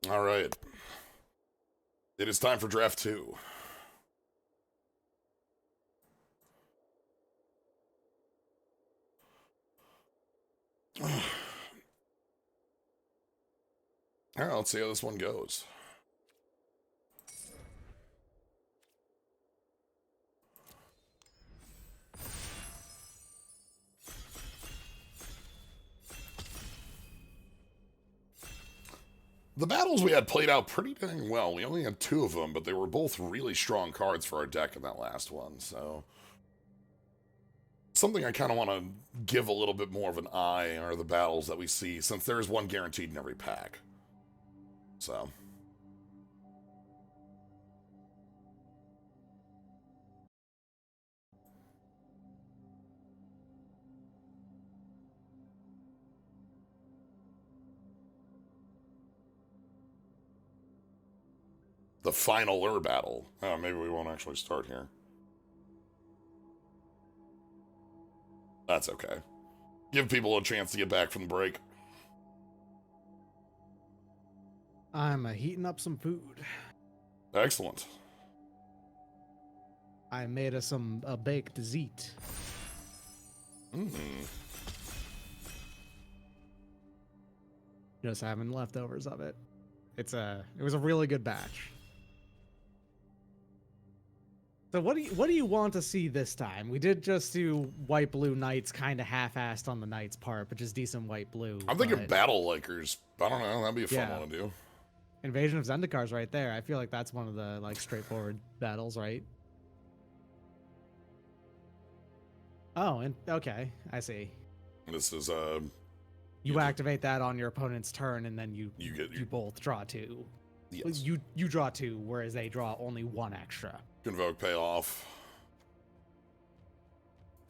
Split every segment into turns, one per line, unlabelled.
All right. It is time for draft two. All right, let's see how this one goes. The battles we had played out pretty dang well. We only had two of them, but they were both really strong cards for our deck in that last one, so... Something I kind of want to give a little bit more of an eye are the battles that we see, since there is one guaranteed in every pack. So... The final battle. Oh, maybe we won't actually start here. That's okay. Give people a chance to get back from the break.
I'm heating up some food.
Excellent.
I made us some baked zeet. Just having leftovers of it. It was a really good batch. So what do you want to see this time? We did just do white blue knights, kind of half-assed on the knights part, but just decent white blue.
I'm thinking battle likers. I don't know. That'd be a fun one to do.
Invasion of Zendikars right there. I feel like that's one of the straightforward battles, right? Oh, and okay, I see.
This is
you activate that on your opponent's turn, and then you both draw two.
Yes.
You draw two, whereas they draw only one extra.
Convoke payoff.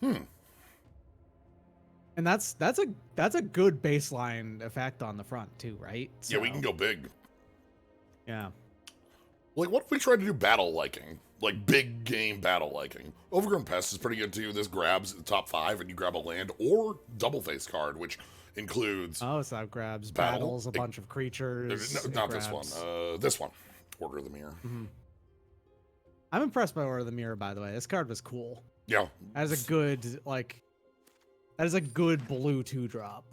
And
that's a good baseline effect on the front too, right?
So, yeah, we can go big.
Yeah.
Like, what if we tried to do battle liking? Like, big game battle liking. Overgrown Pest is pretty good too. This grabs the top 5 and you grab a land or double face card, which includes...
Oh, so that grabs battles, a bunch of creatures.
No, not this one. This one. Order of the Mirror.
Mm-hmm. I'm impressed by Order of the Mirror, by the way. This card was cool.
Yeah.
That is a good, that is a good blue 2-drop.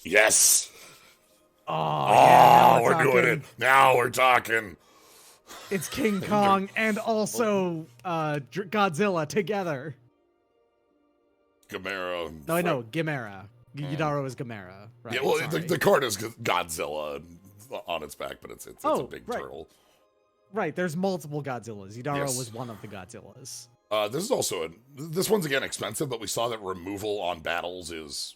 Yes!
Oh, yeah,
we're doing it. Now we're talking.
It's King Kong and also Godzilla together.
Gamera.
No, no, Gamera. Yudaro is Gamera. Right?
Yeah, well, the card is Godzilla on its back, but it's a big turtle.
Right, there's multiple Godzillas. Yudaro was one of the Godzillas.
This is also this one's again expensive, but we saw that removal on battles is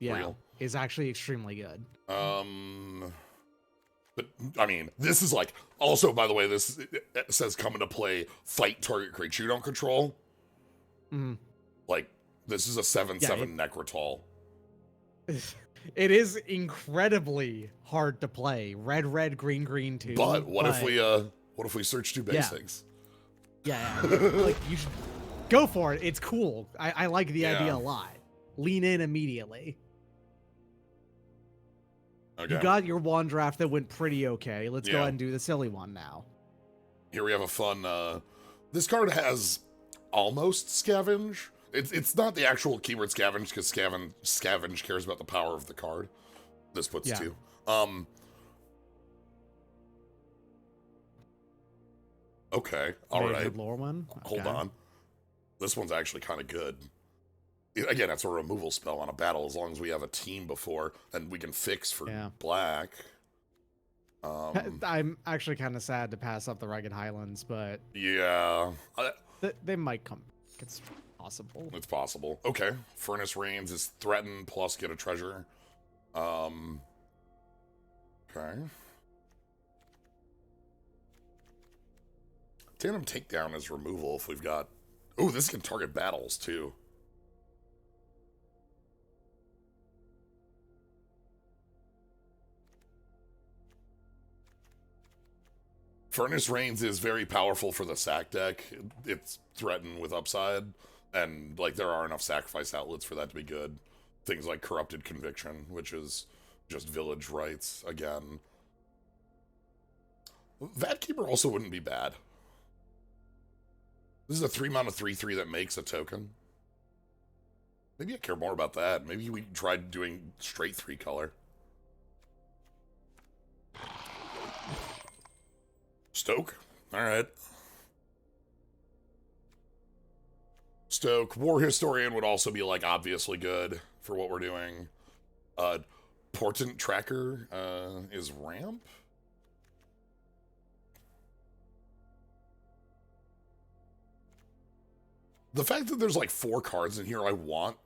real.
Is actually extremely good.
But I mean, this is like also, by the way, this it says come into play, fight target creature you don't control. Like this is a 7/7 Necrotol.
It is incredibly hard to play. Red, green, too.
But what if we search two basics?
Yeah. Like you should go for it. It's cool. I like the idea a lot. Lean in immediately.
Okay.
You got your one draft that went pretty okay. Let's go ahead and do the silly one now.
Here we have a fun. This card has almost scavenge. It's not the actual keyword scavenge because scavenge cares about the power of the card. This puts two. Okay. All right.
Lore one.
Hold on. This one's actually kind of good. Again, that's a removal spell on a battle as long as we have a team before and we can fix for black.
I'm actually kind of sad to pass up the Rugged Highlands, but
yeah,
they might come. It's possible.
It's possible. Okay. Furnace Reigns is threaten plus get a treasure. Okay. Tandem Takedown is removal if we've got... Ooh, this can target battles, too. Furnace Reigns is very powerful for the sack deck. It's threatened with upside, and like there are enough sacrifice outlets for that to be good. Things like Corrupted Conviction, which is just village rights again. That Keeper also wouldn't be bad. This is a 3-mana 3/3 that makes a token. Maybe I care more about that. Maybe we tried doing straight 3-color. Stoke. Alright. Stoke. War Historian would also be, like, obviously good for what we're doing. Portent Tracker is ramp. The fact that there's, like, 4 cards in here I want,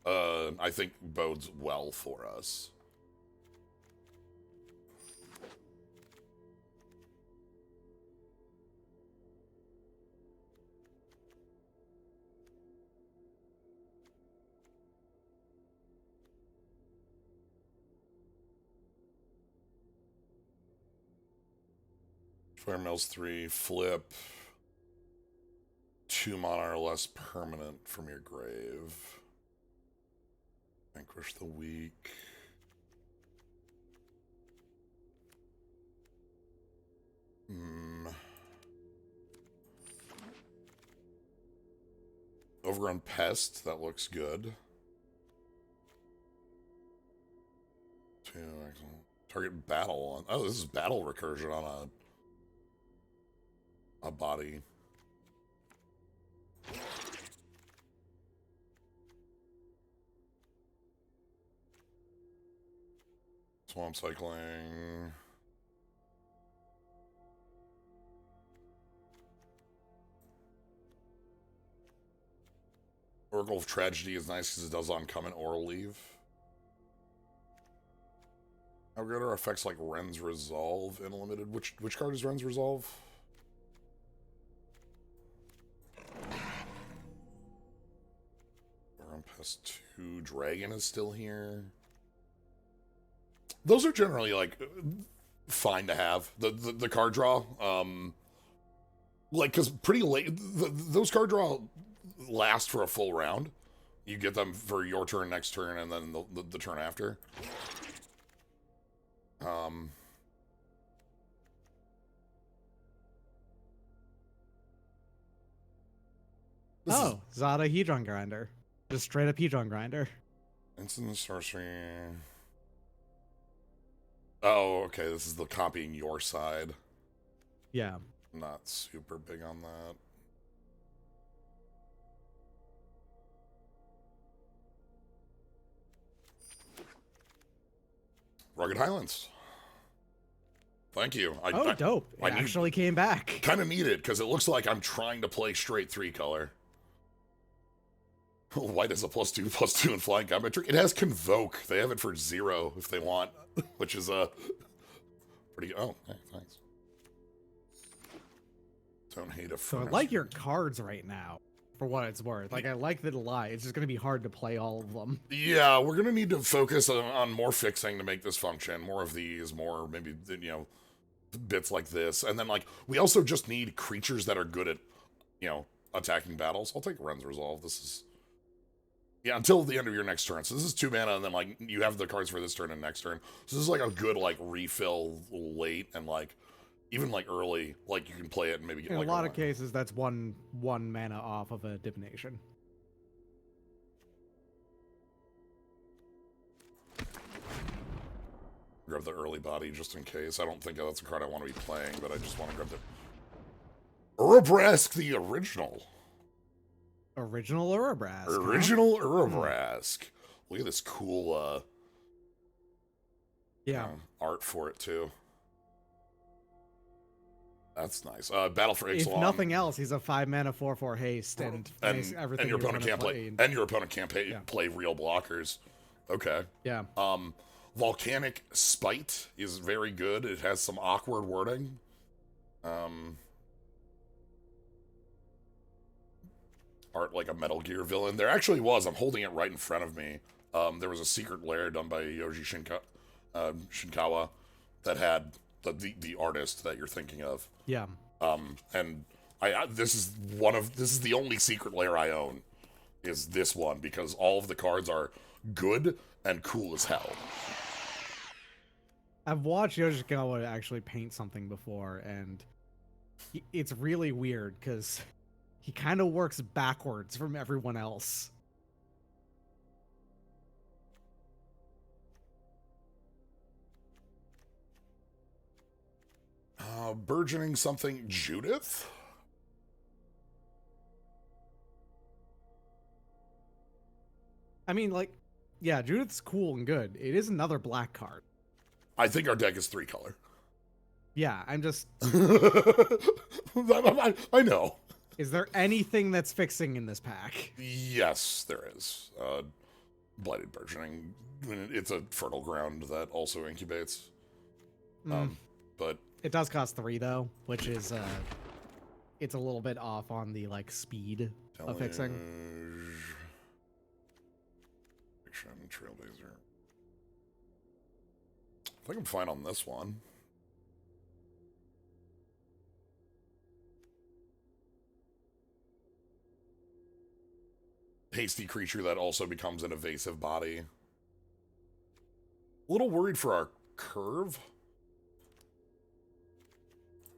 I think bodes well for us. Fire Mills 3, flip. 2 mana or less permanent from your grave. Vanquish the weak. Overrun Pest, that looks good. 2, excellent. Target battle on. Oh, this is battle recursion on a body. Swamp cycling. Oracle of Tragedy is nice because it does uncommon or leave. How good are effects like Ren's Resolve in limited? Which card is Ren's Resolve? Pest 2 Dragon is still here. Those are generally like fine to have. The card draw, like because pretty late those card draw last for a full round. You get them for your turn, next turn, and then the turn after.
Zada Hedron Grinder. Just straight up Hedron Grinder.
Instant sorcery. Oh, okay. This is the copying your side.
Yeah.
Not super big on that. Rugged Highlands. Thank you.
Dope. It actually came back.
Kind of need it, because it looks like I'm trying to play straight 3-color. White is a +2/+2 in flying combat trick. It has Convoke. They have it for 0 if they want, which is pretty. Oh, hey, thanks. Don't hate a.
So I like your cards right now, for what it's worth. Like I like that a lot. It's just gonna be hard to play all of them.
Yeah, we're gonna need to focus on more fixing to make this function. More of these, more maybe bits like this, and then like we also just need creatures that are good at attacking battles. I'll take Ren's Resolve. This is. Yeah, until the end of your next turn. So this is 2 mana, and then, like, you have the cards for this turn and next turn. So this is, like, a good, like, refill late and, like, even, like, early. Like, you can play it and maybe get,
in
like,
a lot of cases, that's one mana off of a divination.
Grab the early body just in case. I don't think that's a card I want to be playing, but I just want to grab the... Urabrask, the original.
Original Urabrask.
Original Urabrask. Look at this cool art for it too. That's nice. Battle for Ixalan.
If nothing else, he's a 5-mana 4/4 haste and everything.
And your opponent can't play. And your opponent can't play real blockers. Okay.
Yeah.
Volcanic Spite is very good. It has some awkward wording. Art like a Metal Gear villain. There actually was. I'm holding it right in front of me. There was a secret lair done by Yoji Shinkawa that had the artist that you're thinking of.
Yeah.
And this is the only secret lair I own, is this one, because all of the cards are good and cool as hell.
I've watched Yoshikawa actually paint something before, and it's really weird because he kind of works backwards from everyone else.
Burgeoning something Judith?
I mean, like, yeah, Judith's cool and good. It is another black card.
I think our deck is 3-color.
Yeah, I'm just...
I know.
Is there anything that's fixing in this pack?
Yes, there is. Blighted Burgeoning. It's a fertile ground that also incubates. But
it does cost 3 though, which is it's a little bit off on the like speed of fixing.
Fiction, Trailblazer. I think I'm fine on this one. Hasty creature that also becomes an evasive body. A little worried for our curve.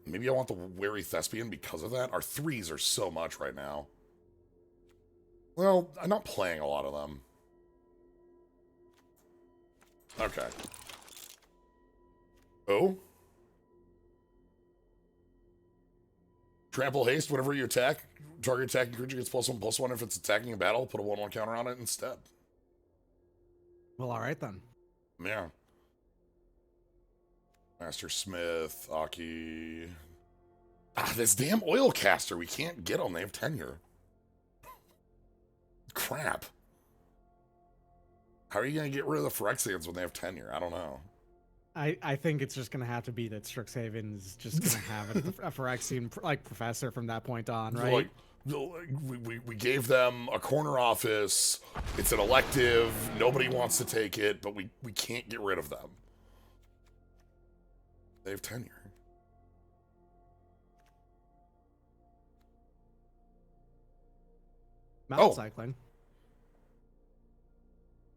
Maybe I want the Wary Thespian because of that. Our 3s are so much right now. Well, I'm not playing a lot of them. Okay. Oh? Trample haste whenever you attack. Target attacking creature gets +1/+1 if it's attacking a battle. Put a 1/1 counter on it instead.
Well, alright then.
Yeah. Master Smith, Aki. This damn oil caster. We can't get them. They have tenure. Crap. How are you going to get rid of the Phyrexians when they have tenure? I don't know.
I think it's just going to have to be that Strixhaven's just going to have a Phyrexian like professor from that point on, right?
We gave them a corner office. It's an elective. Nobody wants to take it, but we can't get rid of them. They have tenure.
Mountain cycling.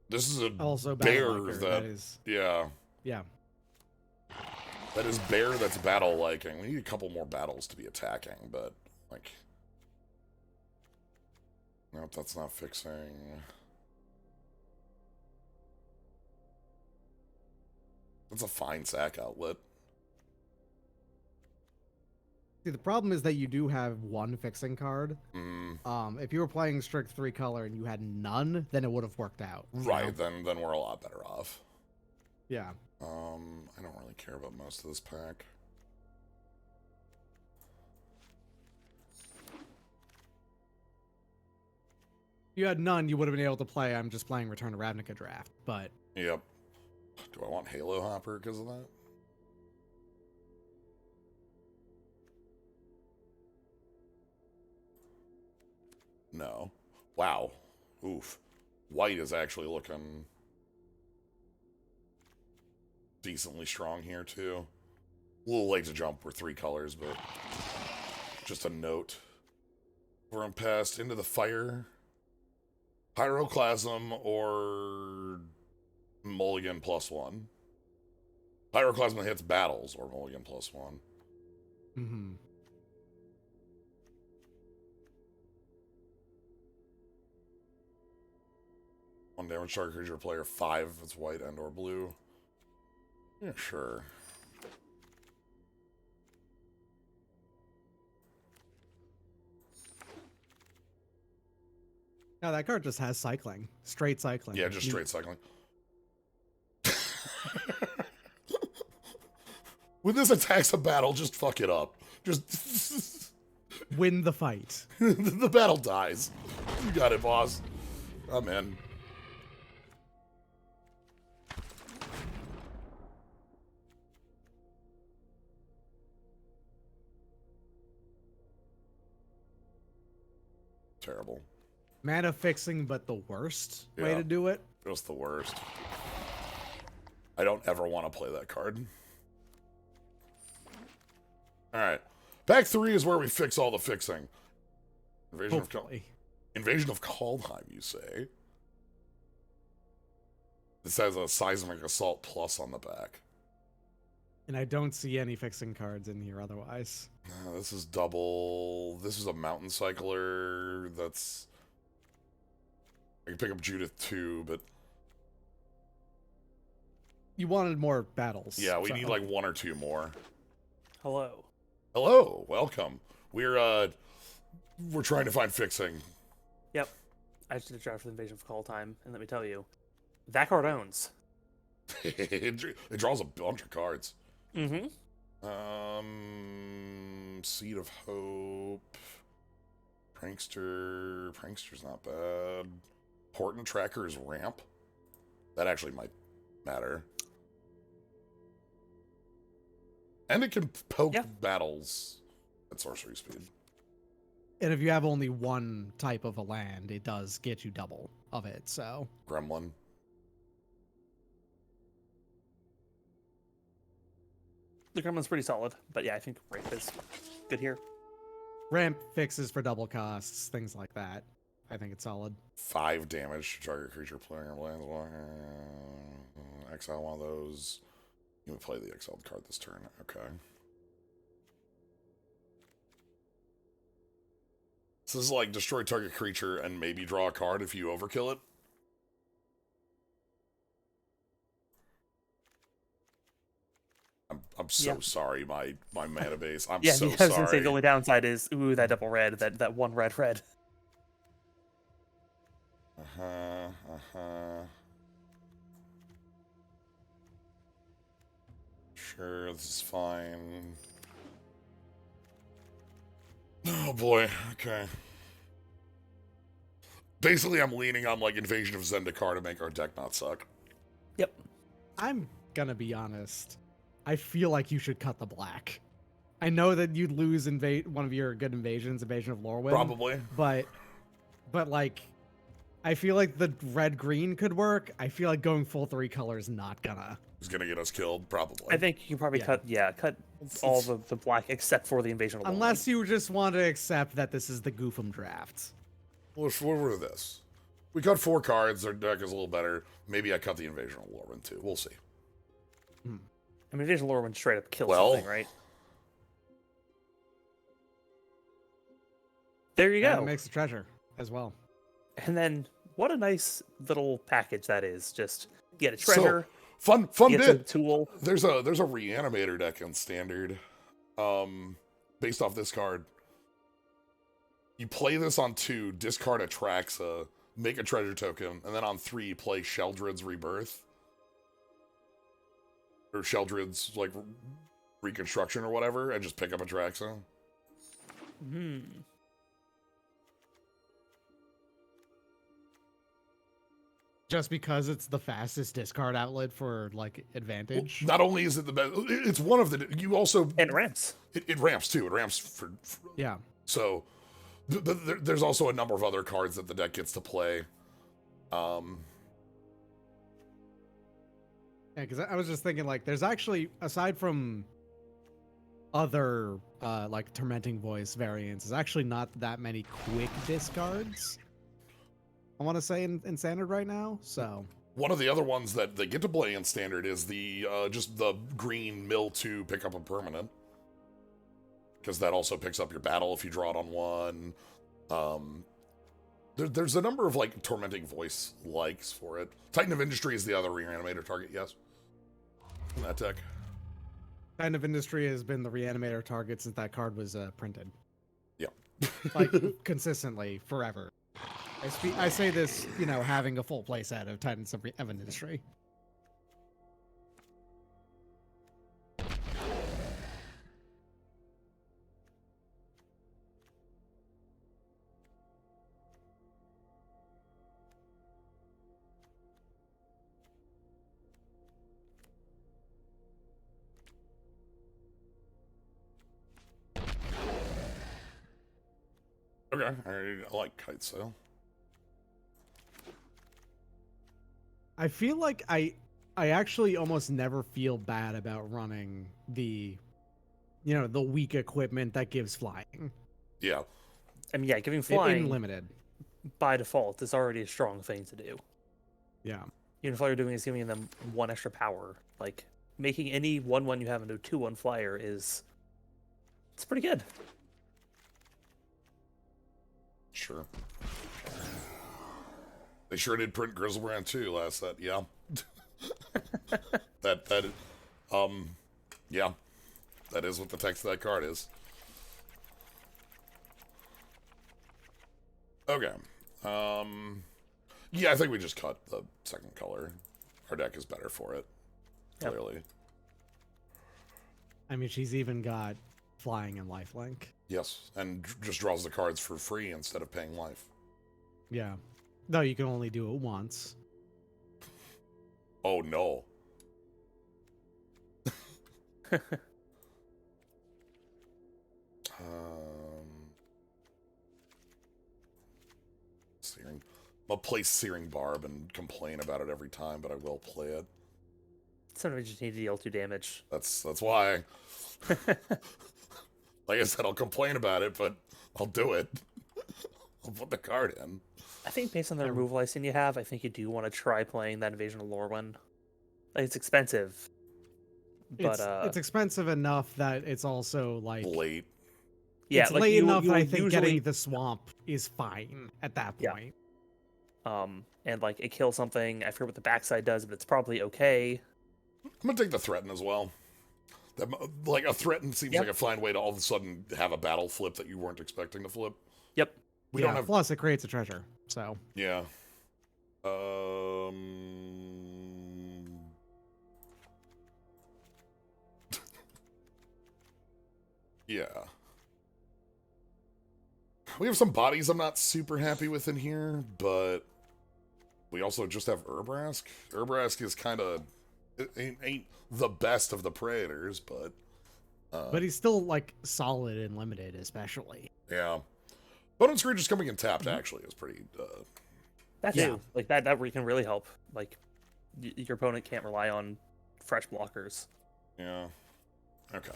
This is a
also
bear that is... Yeah.
Yeah.
That is bear that's battle liking. We need a couple more battles to be attacking, but like... Nope, that's not fixing. That's a fine sack outlet.
See, the problem is that you do have one fixing card. If you were playing strict 3-color and you had none, then it would have worked out.
Right, then we're a lot better off.
Yeah.
I don't really care about most of this pack.
If you had none, you would have been able to play I'm just playing Return to Ravnica draft, but...
Yep. Do I want Halo Hopper because of that? No. Wow. Oof. White is actually looking decently strong here, too. A little late to jump. We're 3 colors, but just a note. We're on past Into the Fire, Pyroclasm, or Mulligan +1. Pyroclasm hits battles, or Mulligan +1.
Mm-hmm.
One damage target creature player 5 if it's white and or blue. Yeah, sure.
No, that card just has cycling. Straight cycling.
Yeah, just straight cycling. When this attacks a battle, just fuck it up. Just
win the fight.
The battle dies. You got it, boss. I'm in. Terrible.
Mana fixing, but the worst way to do it.
Just the worst. I don't ever want to play that card. Alright. Pack 3 is where we fix all the fixing. Invasion of Kaldheim, you say? This has a Seismic Assault Plus on the back.
And I don't see any fixing cards in here otherwise.
This is double. This is a mountain cycler. That's... I can pick up Judith too, but...
You wanted more battles.
Yeah, we need like 1 or 2 more.
Hello.
Hello, welcome. We're trying to find fixing.
Yep. I just did a draft for the Invasion of Call Time, and let me tell you, that card owns.
It draws a bunch of cards.
Mm-hmm.
Seed of Hope. Prankster. Prankster's not bad. Portent Tracker's Ramp. That actually might matter. And it can poke battles at sorcery speed.
And if you have only one type of a land, it does get you double of it, so...
Gremlin.
The Gremlin's pretty solid, but yeah, I think Ramp is good here.
Ramp fixes for double costs, things like that. I think it's solid.
5 damage to target creature playing or lands. Exile one of those. You can play the exiled card this turn. Okay. So this is like destroy target creature and maybe draw a card if you overkill it. I'm so sorry, my mana base. I'm so
because I was
sorry.
gonna say the only downside is that double red, that one red.
Sure, this is fine. Oh boy, okay. Basically, I'm leaning on like Invasion of Zendikar to make our deck not suck.
Yep.
I'm gonna be honest. I feel like you should cut the black. I know that you'd lose one of your good invasions, Invasion of Lorwyn.
Probably.
But like, I feel like the red-green could work. I feel like going full 3 color is not gonna.
It's gonna get us killed, probably.
I think you can probably cut all the black except for the Invasion of Lorwyn.
Unless you just want to accept that this is the Goofum draft.
Well, what of this? We cut 4 cards, our deck is a little better. Maybe I cut the Invasion of Lorwyn too. We'll see.
I mean, Invasion of Lorwyn straight up kills something, right? There you go.
And it makes a treasure as well.
And then, what a nice little package that is. Just get a treasure.
So, fun
get
bit.
Some tool.
There's a reanimator deck in standard, based off this card. You play this on 2, discard a Traxa, make a treasure token, and then on 3, play Sheldred's Rebirth. Or Sheldred's, like, Reconstruction or whatever, and just pick up a Traxa.
Just because it's the fastest discard outlet for, like, advantage?
Well, not only is it the best, it's one of the, you also...
And it ramps.
It ramps, too. It ramps for
yeah.
So, there's also a number of other cards that the deck gets to play.
Yeah, because I was just thinking, like, there's actually, aside from other, like, Tormenting Voice variants, there's actually not that many quick discards, I want to say, in Standard right now, so...
One of the other ones that they get to play in Standard is the, just the green mill 2 pick up a permanent. Because that also picks up your battle if you draw it on 1. There's a number of, like, Tormenting Voice likes for it. Titan of Industry is the other reanimator target, yes. In that deck.
Titan of Industry has been the reanimator target since that card was printed.
Yeah.
Like, consistently, forever. I say this, you know, having a full playset of Titans of Industry.
Okay, I like Kite Sail.
I feel like I actually almost never feel bad about running the, you know, the weak equipment that gives flying.
Yeah.
I mean, yeah, giving flying
in limited
by default is already a strong thing to do.
Yeah.
Even if all you're doing is giving them 1 extra power, like, making any 1/1 you have into a 2/1 flyer it's pretty good.
Sure. They sure did print Grizzlebrand too last set. Yeah. Yeah. That is what the text of that card is. Okay. Yeah, I think we just cut the second color. Our deck is better for it.
Yep.
Clearly.
I mean, she's even got flying and lifelink.
Yes, and just draws the cards for free instead of paying life.
Yeah. No, you can only do it once.
Oh no. Searing. I'll play Searing Barb and complain about it every time, but I will play it.
Sometimes you just need to deal 2 damage.
That's why. Like I said, I'll complain about it, but I'll do it. I'll put the card in.
I think based on the removal icing you have, I think you do want to try playing that Invasion of Lorwyn. Like, it's expensive, but
it's expensive enough that it's also like
late.
Yeah,
it's
like
late enough
you
that I
would
think
usually...
getting the swamp is fine at that point.
And like it kills something. I forget what the backside does, but it's probably okay.
I'm gonna take the Threaten as well. That, like a Threaten seems like a fine way to all of a sudden have a battle flip that you weren't expecting to flip.
Yep.
We don't have.
Plus, it creates a treasure. So
Yeah. Yeah. We have some bodies I'm not super happy with in here, but we also just have Urbrask. Urbrask is kind of ain't the best of the Praetors, but
he's still like solid and limited, especially.
Yeah. Bone and Screech just coming in tapped actually is pretty.
That too, like that can really help. Like your opponent can't rely on fresh blockers.
Yeah. Okay.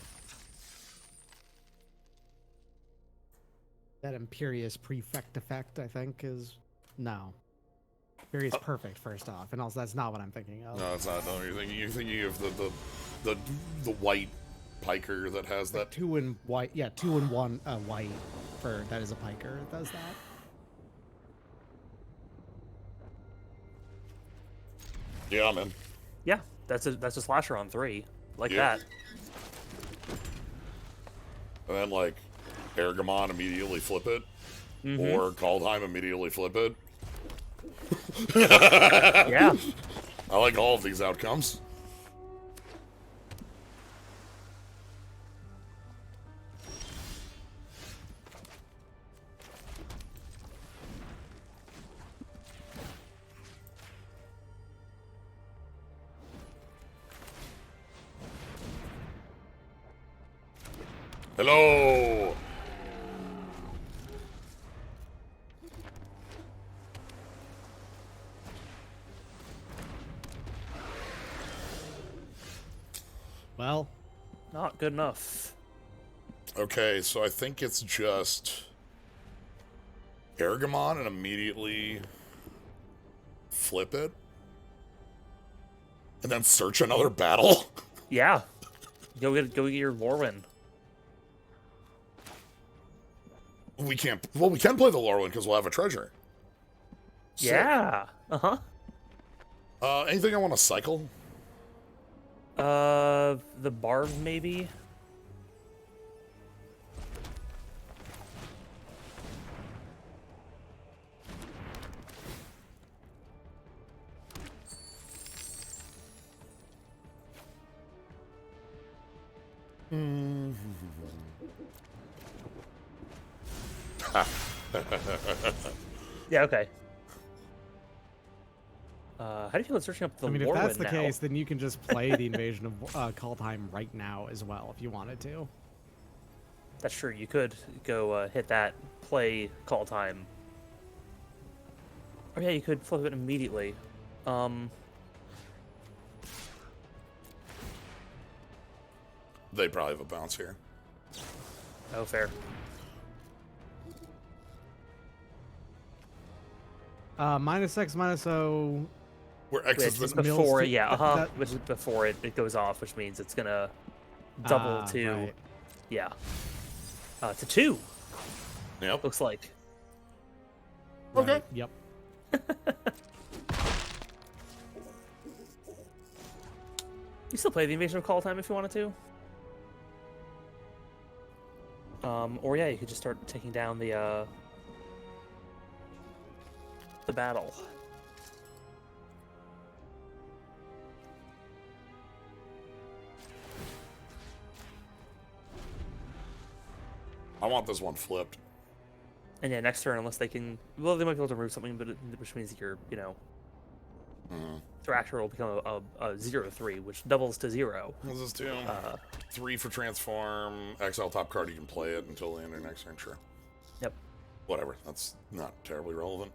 That Imperious Prefect effect, I think, is no. Imperious Perfect first off, and also that's not what I'm thinking of.
No, it's not. No, you're thinking of the white piker that has that
2 in white. Yeah, 2 in 1 white for that is a piker. It does that.
Yeah, man.
Yeah, that's a slasher on 3, like that.
And then like Ergamon immediately flip it, or Kaldheim immediately flip it.
Yeah.
I like all of these outcomes. Hello.
Well,
Not good enough.
Okay, so I think it's just Ergamon and immediately flip it, and then search another battle.
Yeah. Go get your Lorwyn.
We can't. Well, we can play the Lorwyn because we'll have a treasure. Sick.
Yeah. Uh-huh.
Anything I want to cycle?
The Barb maybe. Yeah, okay. How do you feel about searching up the
I mean,
Lorwyn
if that's the
now?
case, then you can just play the Invasion of Kaldheim right now as well, if you wanted to.
That's true. You could go hit that, play Call Time. Or yeah, you could flip it immediately.
They probably have a bounce here.
Oh, fair.
-X, -O,
Where X is
Which is
the
before,
Mills-
yeah,
that-
which is before it goes off, which means it's gonna double to,
right.
yeah, to 2.
Yep.
Looks like.
Okay.
Right, yep.
You still play the Invasion of Call Time if you wanted to. Or yeah, you could just start taking down the battle.
I want this one flipped.
And yeah, next turn, unless they can, well, they might be able to remove something, but which means you're, Thrasher will become a 0/3, which doubles to 0.
What does this do? 3 for transform. Exile top card. You can play it until the end of next turn. Sure.
Yep.
Whatever. That's not terribly relevant.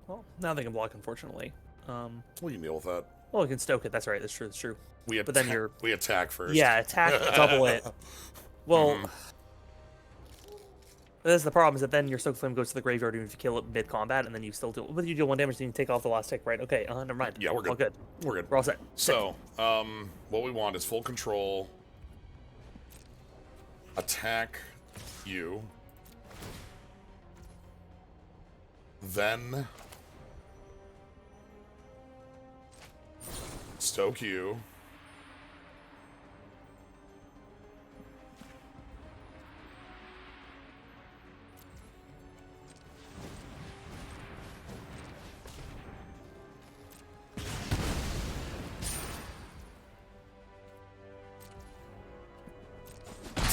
Well, now they can block, unfortunately.
We can deal with that.
Well, we can stoke it. That's right. That's true. That's true.
But then we attack first.
Yeah, attack, double it. Well, that's the problem, is that then your Stoke Flame goes to the graveyard even if you kill it mid-combat, and then you still do... But you deal 1 damage, then you take off the last tick, right? Okay, never mind.
Yeah, we're good.
All good.
We're good.
We're all set.
So, what we want is full control. Attack you. Then... stoke you.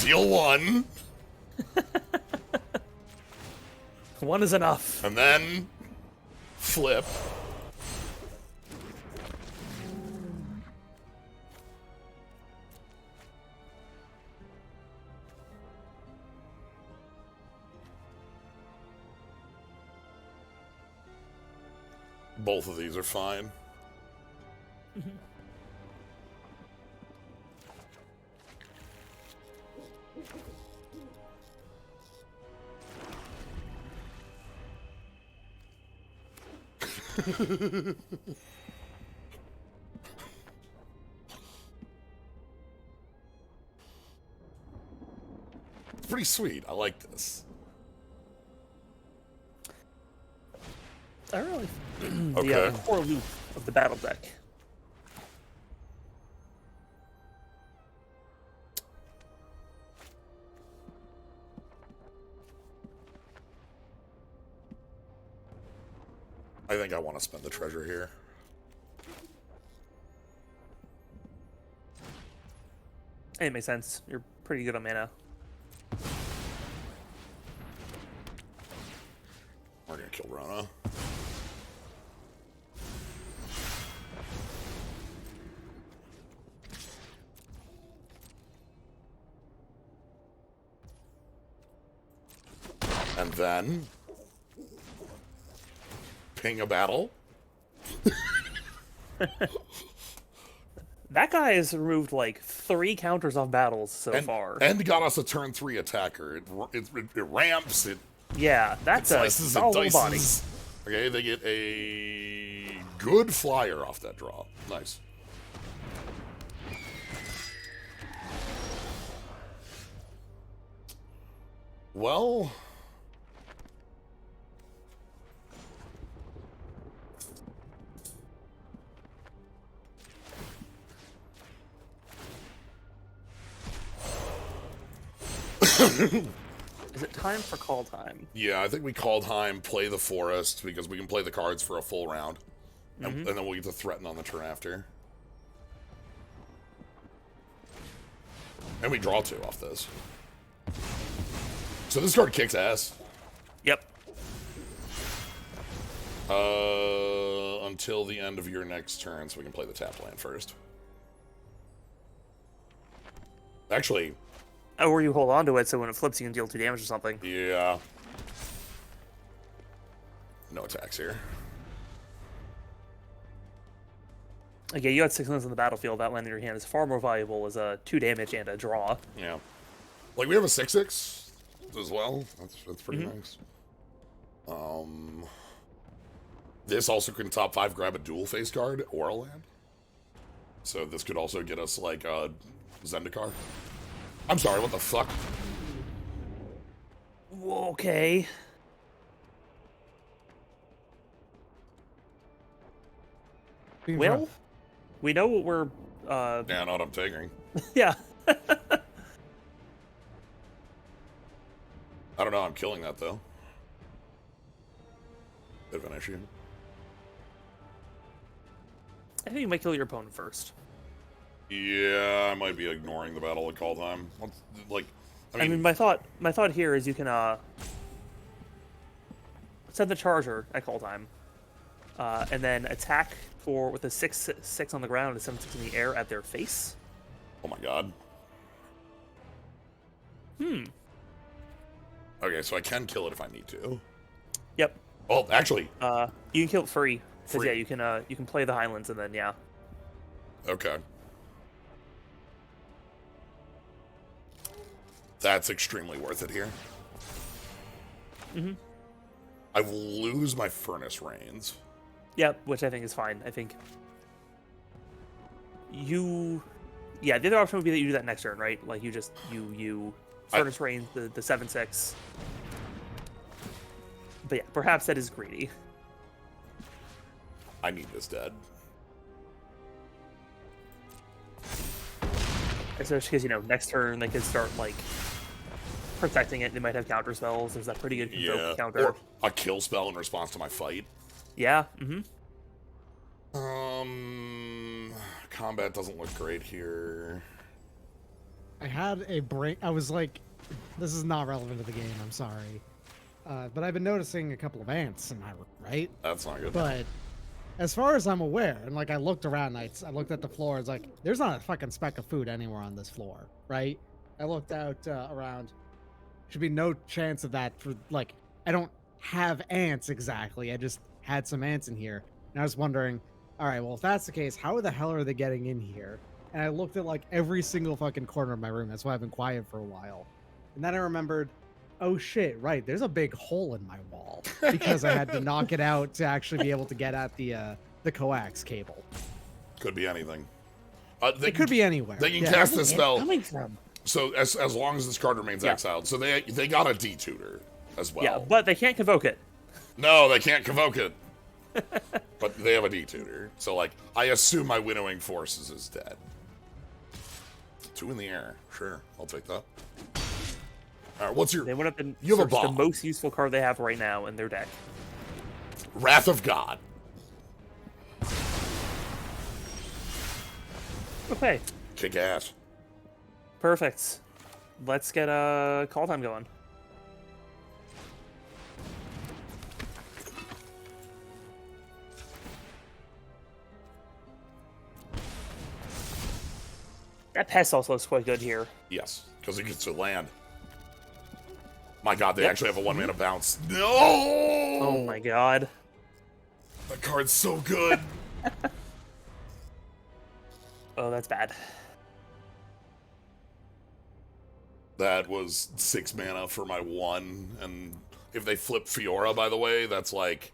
Deal 1.
1 is enough.
And then flip. Both of these are fine. It's pretty sweet. I like this.
I really...
Okay.
The core loop of the battle deck.
I think I want to spend the treasure here.
It makes sense. You're pretty good on mana.
We're gonna kill Rana. And then ping a battle.
That guy has removed like 3 counters off battles so far.
And got us a turn 3 attacker. It ramps, it
Yeah, that's a
slices, it
solid body.
dices. Okay, they get a good flyer off that draw. Nice. Well...
Is it time for call time?
Yeah, I think we call time, play the forest, because we can play the cards for a full round. And then we'll get to threaten on the turn after. And we draw 2 off this. So this card kicks ass.
Yep.
Until the end of your next turn, so we can play the tap land first. Actually...
Or you hold on to it, so when it flips, you can deal 2 damage or something.
Yeah. No attacks here.
Okay, you had 6 lands on the battlefield. That land in your hand is far more valuable as a 2 damage and a draw.
Yeah. Like, we have a 6/6 as well. That's pretty nice. This also can top 5 grab a dual face card or a land. So this could also get us, like, a Zendikar. I'm sorry, what the fuck?
Okay. Well, we know what we're.
Yeah, I know what I'm taking.
Yeah.
I don't know. I'm killing that though. Bit of an issue.
I think you might kill your opponent first.
Yeah, I might be ignoring the battle at call time. Like,
I mean, my thought here is you can send the charger at call time, and then attack with a 6/6 on the ground and a 7/6 in the air at their face.
Oh my god. Okay, so I can kill it if I need to.
Yep.
Well, actually,
you can kill it free. Because
free.
yeah, you can play the Highlands and then yeah.
Okay. That's extremely worth it here. I lose my Furnace Reigns.
Yep, which I think is fine. I think yeah, the other option would be that you do that next turn, right? Like you just you Furnace Reigns the 7/6. But yeah, perhaps that is greedy.
I need this dead.
Especially because, next turn they could start, like, protecting it. They might have counter spells. There's that pretty good counter.
Or a kill spell in response to my fight.
Yeah,
Combat doesn't look great here.
I had a break. I was like, this is not relevant to the game. I'm sorry. But I've been noticing a couple of ants in my room, right?
That's not good.
But as far as I'm aware, and like I looked around, I looked at the floor. It's like there's not a fucking speck of food anywhere on this floor, right? I looked out around. Should be no chance of that. For like, I don't have ants exactly. I just had some ants in here, and I was wondering, all right, well if that's the case, how the hell are they getting in here? And I looked at like every single fucking corner of my room. That's why I've been quiet for a while. And then I remembered, oh shit, right, there's a big hole in my wall because I had to knock it out to actually be able to get at the coax cable.
Could be anything.
It could be anywhere.
They can cast this spell.
Coming from?
So as long as this card remains exiled. So they got a D-tutor as well.
Yeah, but they can't convoke it.
No, they can't convoke it. But they have a D-tutor. So, like, I assume my Winnowing Forces is dead. 2 in the air. Sure, I'll take that. All right, what's your...
They went up and
you have a
searched the
bomb.
most useful card they have right now in their deck.
Wrath of God.
Okay.
Kick ass.
Perfect. Let's get a call time going. That pest also looks quite good here.
Yes, because it gets to land. My god, they
Yep.
actually have a 1-mana bounce. No!
Oh my god.
That card's so good.
Oh, that's bad.
That was 6 mana for my 1, and if they flip Fiora, by the way, that's like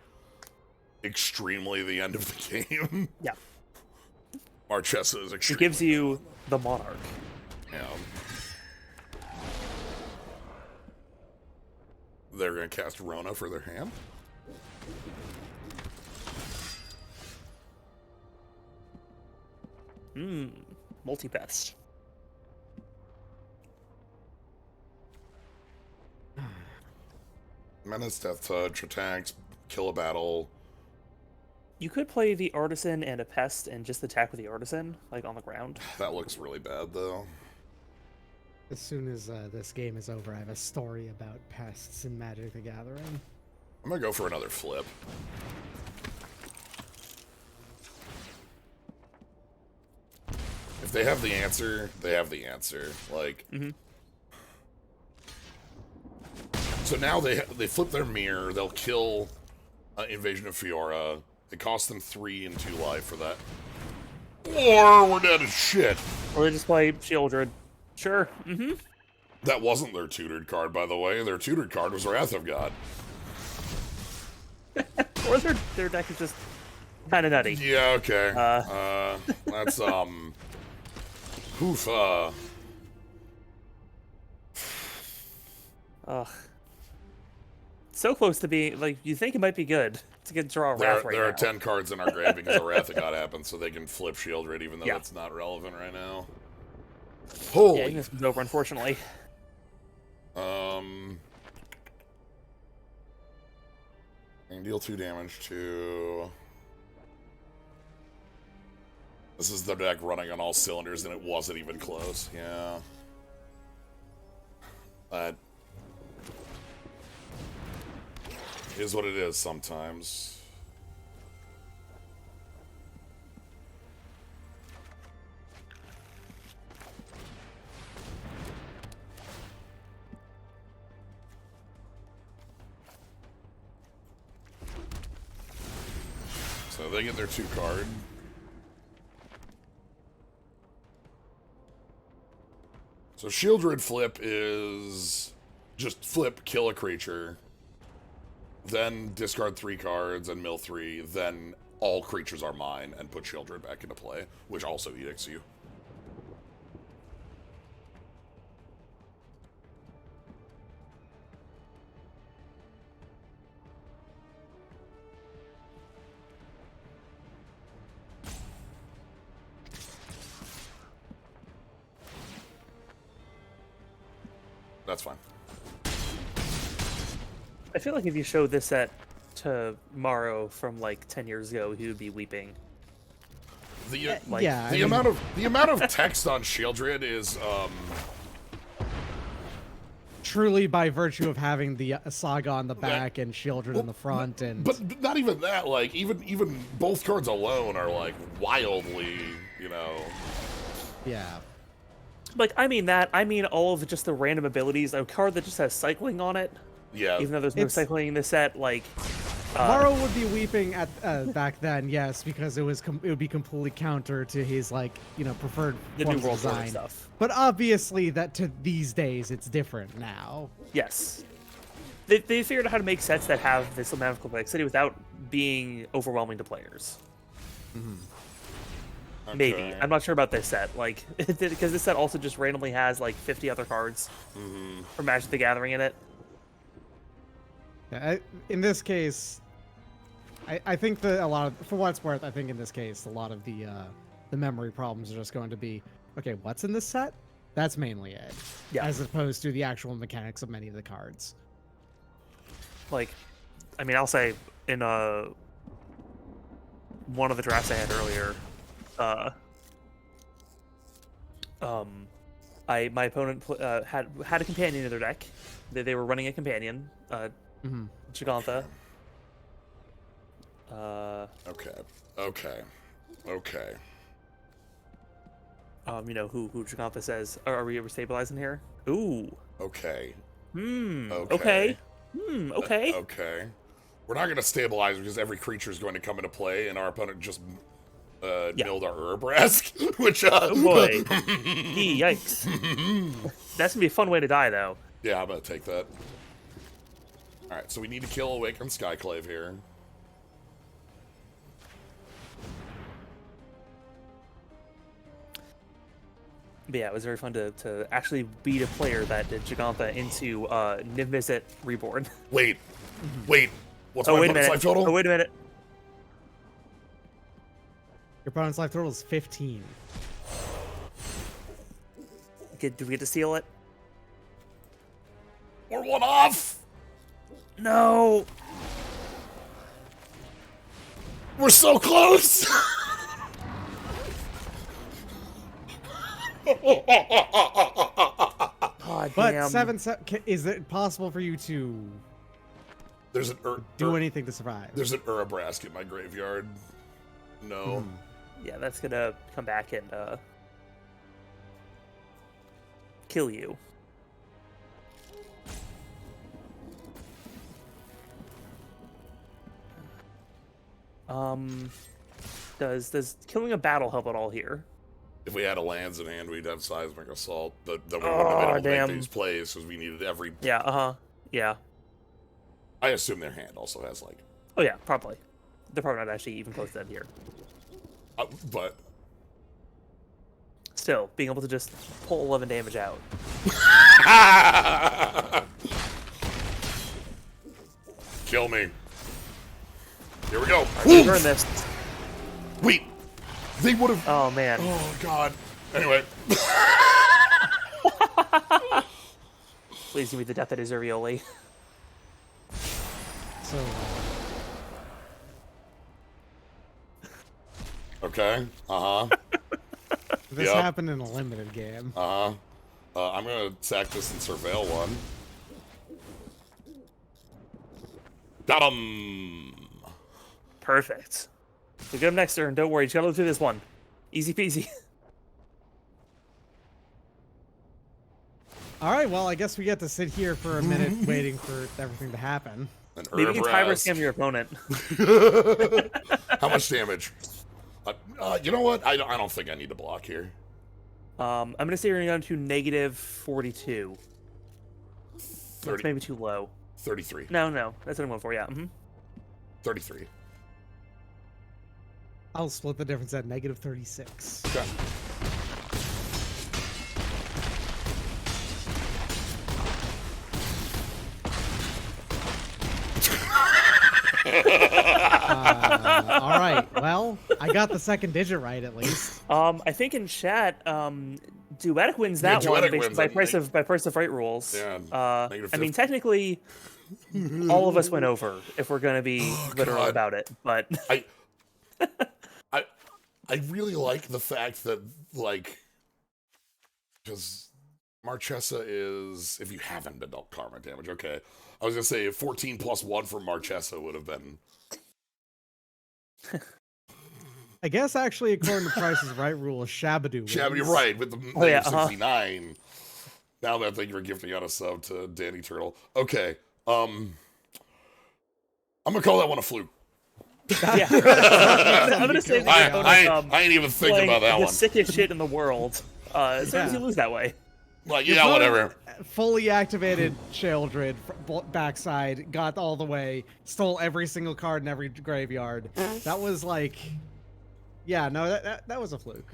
extremely the end of the game.
Yeah.
Marchesa is
It
extremely.
gives you the Monarch.
Yeah. They're gonna cast Rona for their hand.
Multi-pest.
Menace, Death Touch, attacks, kill a battle.
You could play the Artisan and a Pest and just attack with the Artisan, like on the ground.
That looks really bad, though.
As soon as this game is over, I have a story about pests in Magic the Gathering.
I'm gonna go for another flip. If they have the answer, they have the answer. Like, so now they flip their mirror. They'll kill Invasion of Fiora. It costs them 3 and 2 life for that. Or we're dead as shit.
Or they just play Shieldred. Sure.
That wasn't their tutored card, by the way. Their tutored card was Wrath of God.
Or their deck is just kind of nutty.
Yeah, okay. That's, Oof,
Ugh. So close to being, like, you think it might be good to get draw a Wrath right
there
now.
are 10 cards in our grave because the Wrath of God happened, so they can flip Shieldred, even though
Yeah.
that's not relevant right now.
Yeah,
Holy.
this one's over, unfortunately.
And deal 2 damage to... This is the deck running on all cylinders, and it wasn't even close. Yeah. That is what it is sometimes. So they get their 2 card. So Shieldred flip is just flip, kill a creature, then discard 3 cards and mill 3, then all creatures are mine and put Shieldred back into play, which also edicts you. That's fine.
I feel like if you showed this set to Morrow from like 10 years ago, he would be weeping.
The
Like,
yeah,
the amount of text on Shieldred is
truly by virtue of having the saga on the back and Shieldred in the front, and
but not even that. Like even both cards alone are like wildly, you know.
yeah.
Like, I mean all of just the random abilities. A card that just has cycling on it,
Yeah.
even though there's no
It's-
cycling in this set, like...
Morrow would be weeping at back then, yes, because it would be completely counter to his, like, you know, preferred
the
form
New
of
World Order
design.
stuff.
But obviously, that to these days, it's different now.
Yes. They figured out how to make sets that have this amount of complexity without being overwhelming to players. Maybe.
Okay.
I'm not sure about this set. Like, because this set also just randomly has, like, 50 other cards from Magic the Gathering in it.
Yeah, in this case, I think that a lot of, for what it's worth, I think in this case, a lot of the memory problems are just going to be, okay, what's in this set? That's mainly it.
Yeah.
As opposed to the actual mechanics of many of the cards.
Like, I mean, I'll say in one of the drafts I had earlier, my opponent had a companion in their deck. They were running a companion, Gigantha.
Okay.
You know who Gigantha says, are we stabilizing here? Ooh.
Okay.
Okay. Okay.
Okay. We're not going to stabilize because every creature is going to come into play, and our opponent just milled our Urabrask, which
Oh boy. Yikes. That's gonna be a fun way to die, though.
Yeah, I'm going to take that. All right, so we need to kill Awakened Skyclave here.
But yeah, it was very fun to actually beat a player that did Gigantha into Niv-Mizzet Reborn.
Wait. What's
Oh,
my
wait a
opponent's
minute.
life total?
Oh, wait a minute.
Your opponent's life total is 15.
Did we get to seal it?
We're 1 off.
No.
We're so close.
God
But
damn.
is it possible for you to
There's an
do anything to survive?
There's an Urabrask in my graveyard. No.
Yeah, that's gonna come back and kill you. Does killing a battle help at all here?
If we had a lands in hand, we'd have seismic assault, but then we wouldn't have been able to
damn.
make these plays because we needed every.
Yeah. Yeah.
I assume their hand also has like.
Oh yeah, probably. They're probably not actually even close to that here.
But
still, being able to just pull 11 damage out.
Kill me. Here we go.
Right, burn this.
Wait, they would have.
Oh man.
Oh god. Anyway.
Please give me the death that is Urioli.
So,
Okay.
this
Yep.
happened in a limited game.
I'm gonna sack this and surveil one. Got him.
Perfect. So get him next turn. Don't worry. Just gotta live through this one. Easy peasy.
All right, well, I guess we get to sit here for a minute waiting for everything to happen.
An
Maybe you can timer
Urabrask.
scam your opponent.
How much damage? You know what? I don't think I need to block here.
I'm gonna say you're down to negative 42.
30,
That's maybe too low.
33.
No, that's what I'm going for. Yeah.
33.
I'll split the difference at negative 36.
Okay.
All right, well, I got the second digit right at least.
I think in chat, Duetic wins
Yeah,
that one
Duetic
based
wins
by
it.
price of right rules.
Yeah,
I
negative
mean,
50.
technically, all of us went over if we're gonna be literal
God.
about it. But
I really like the fact that, like, because Marchesa is, if you haven't been dealt karma damage, okay. I was gonna say 14 plus 1 for Marchesa would have been.
I guess actually, according to Price's Right rule, Shabadoo wins.
Yeah, you're right, with the
Oh, yeah,
69. Now that thank you for gifting out a sub to Danny Turtle. Okay. I'm gonna call that one a fluke.
yeah, I'm gonna say that
I ain't even thinking about that
the
one.
sickest shit in the world. Sometimes you lose that way.
Like,
Your
yeah,
opponent
whatever.
Fully activated Childred backside, got all the way, stole every single card in every graveyard. That was like, yeah, no, that was a fluke.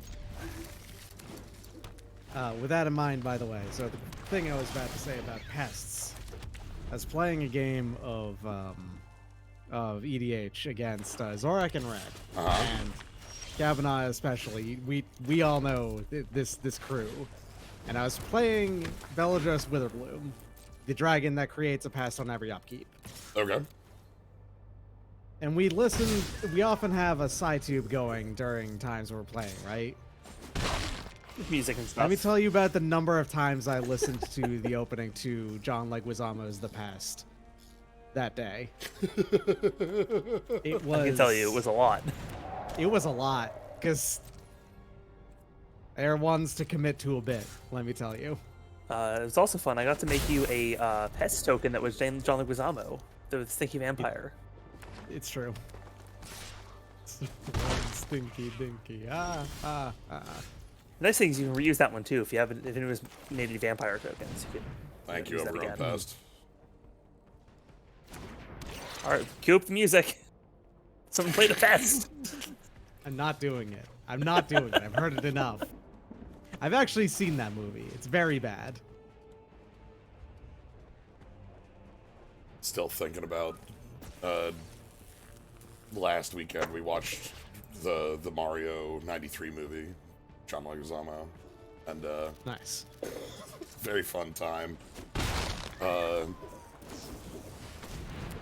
With that in mind, by the way, so the thing I was about to say about pests, I was playing a game of EDH against Zorak and Red, and Kabanaw especially. We all know this crew. And I was playing Beladros Witherbloom, the dragon that creates a pest on every upkeep.
Okay.
And we often have a side tube going during times we're playing, right?
Music and stuff.
Let me tell you about the number of times I listened to the opening to John Leguizamo's The Pest that day. It was,
I can tell you, it was a lot.
It was a lot, because they're ones to commit to a bit, let me tell you.
It was also fun. I got to make you a pest token that was John Leguizamo, the Stinky Vampire.
It's true. Stinky dinky.
Nice thing is you can reuse that one too if it was made vampire tokens. You could
Thank you,
use that
Overgrown
again.
Pest.
All right, cue up the music. Someone play the pest.
I'm not doing it. I'm not doing it. I've heard it enough. I've actually seen that movie. It's very bad.
Still thinking about last weekend we watched the Mario 93 movie, John Leguizamo, and
Nice.
very fun time.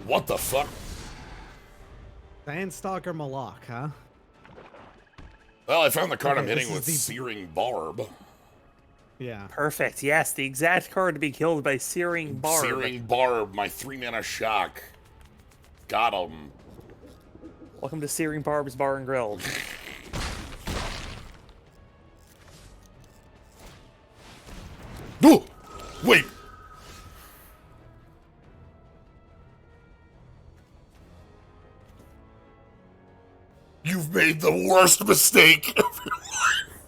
What the fuck?
Sandstalker Malak, huh?
Well, I found the card I'm
Okay,
hitting
this
with
is the-
Searing Barb.
Yeah.
Perfect. Yes, the exact card to be killed by Searing Barb.
Searing Barb, my 3-mana shock. Got him.
Welcome to Searing Barb's Bar and Grill.
Oh! Wait! You've made the worst mistake of your life.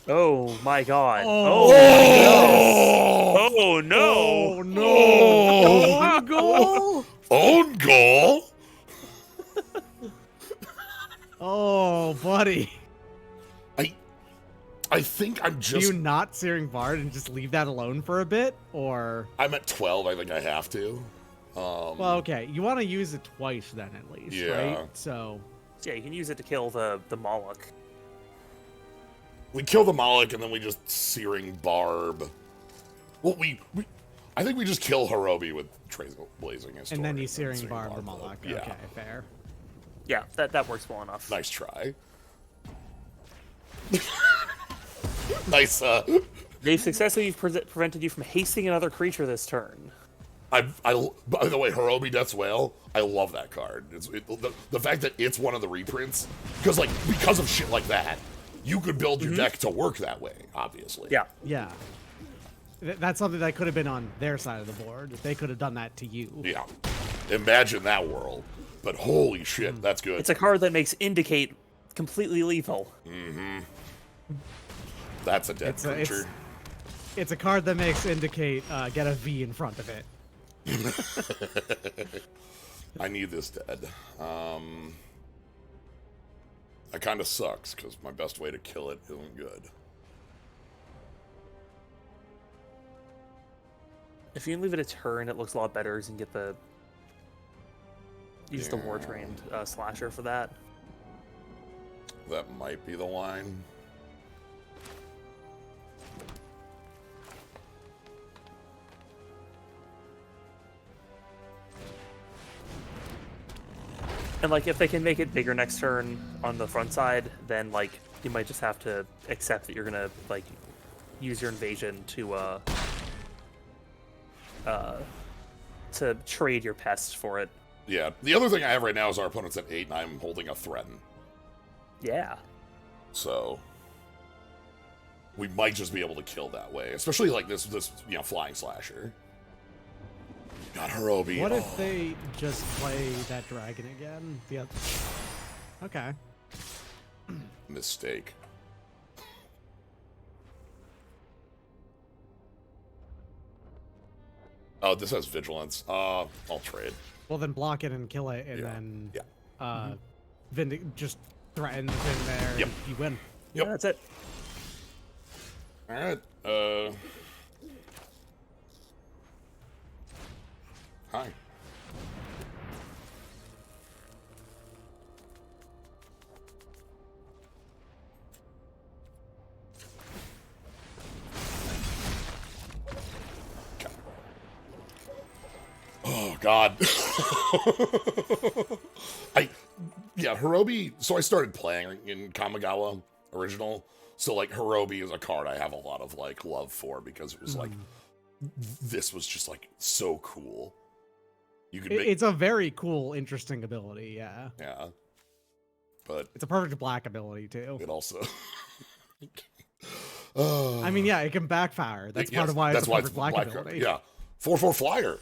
Oh my god.
Oh,
Oh no.
Oh no! Own goal!
Own goal?
Oh, buddy.
I think I'm
Do
just...
you not Searing Bard and just leave that alone for a bit, or?
I'm at 12. I think I have to.
Well, okay. You want to use it twice then, at least,
Yeah.
right? So.
Yeah, you can use it to kill the Moloch.
We kill the Moloch and then we just Searing Barb. Well, I think we just kill Hirobi with Blazing Historian.
And then you Searing Barb the Moloch.
Yeah.
Okay, fair.
Yeah, that works well enough.
Nice try. Nice,
They've successfully prevented you from hasting another creature this turn.
by the way, Hirobi Death's Whale, I love that card. The fact that it's one of the reprints, because of shit like that, you could build your deck to work that way, obviously.
Yeah.
Yeah. That's something that could have been on their side of the board. They could have done that to you.
Yeah. Imagine that world. But holy shit, that's good.
It's a card that makes Indicate completely lethal.
That's a dead creature.
It's a card that makes Indicate get a V in front of it.
I need this dead. That kind of sucks, because my best way to kill it isn't good.
If you can leave it a turn, it looks a lot better. You can get the... Use the War Trained Slasher for that.
That might be the line.
And, like, if they can make it bigger next turn on the front side, then, like, you might just have to accept that you're gonna, like, use your invasion to trade your pests for it.
Yeah. The other thing I have right now is our opponent's at 8, and I'm holding a Threaten.
Yeah.
So we might just be able to kill that way, especially like this flying slasher. Got Hirobi.
What if they just play that dragon again? Yeah. Okay.
Mistake. Oh, this has vigilance. I'll trade.
Well, then block it and kill it, and then just threaten in there.
Yep.
And you win.
Yeah, that's it.
All right. Hi. Oh God. Hirobi. So I started playing in Kamigawa original. So like Hirobi is a card I have a lot of like love for because it was like this was just like so cool. You could make,
It's a very cool, interesting ability. Yeah.
yeah, but
It's a perfect black ability too.
it also.
I mean, yeah, it can backfire. That's part of why it's a perfect black ability.
Yeah, 4/4 flyer.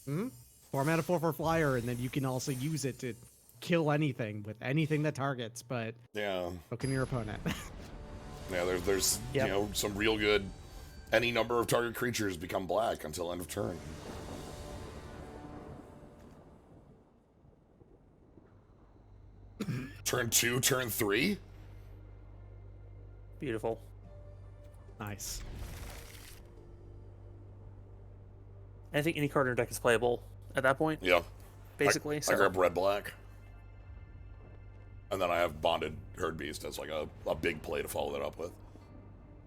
4-mana 4/4 flyer, and then you can also use it to kill anything with anything that targets. But
Yeah,
so can your opponent.
yeah. There's
Yep.
some real good. Any number of target creatures become black until end of turn. Turn 2, turn 3.
Beautiful.
Nice.
I think any card in your deck is playable at that point,
Yeah.
basically.
I grab red black. And then I have Bonded Herd Beast as like a big play to follow that up with.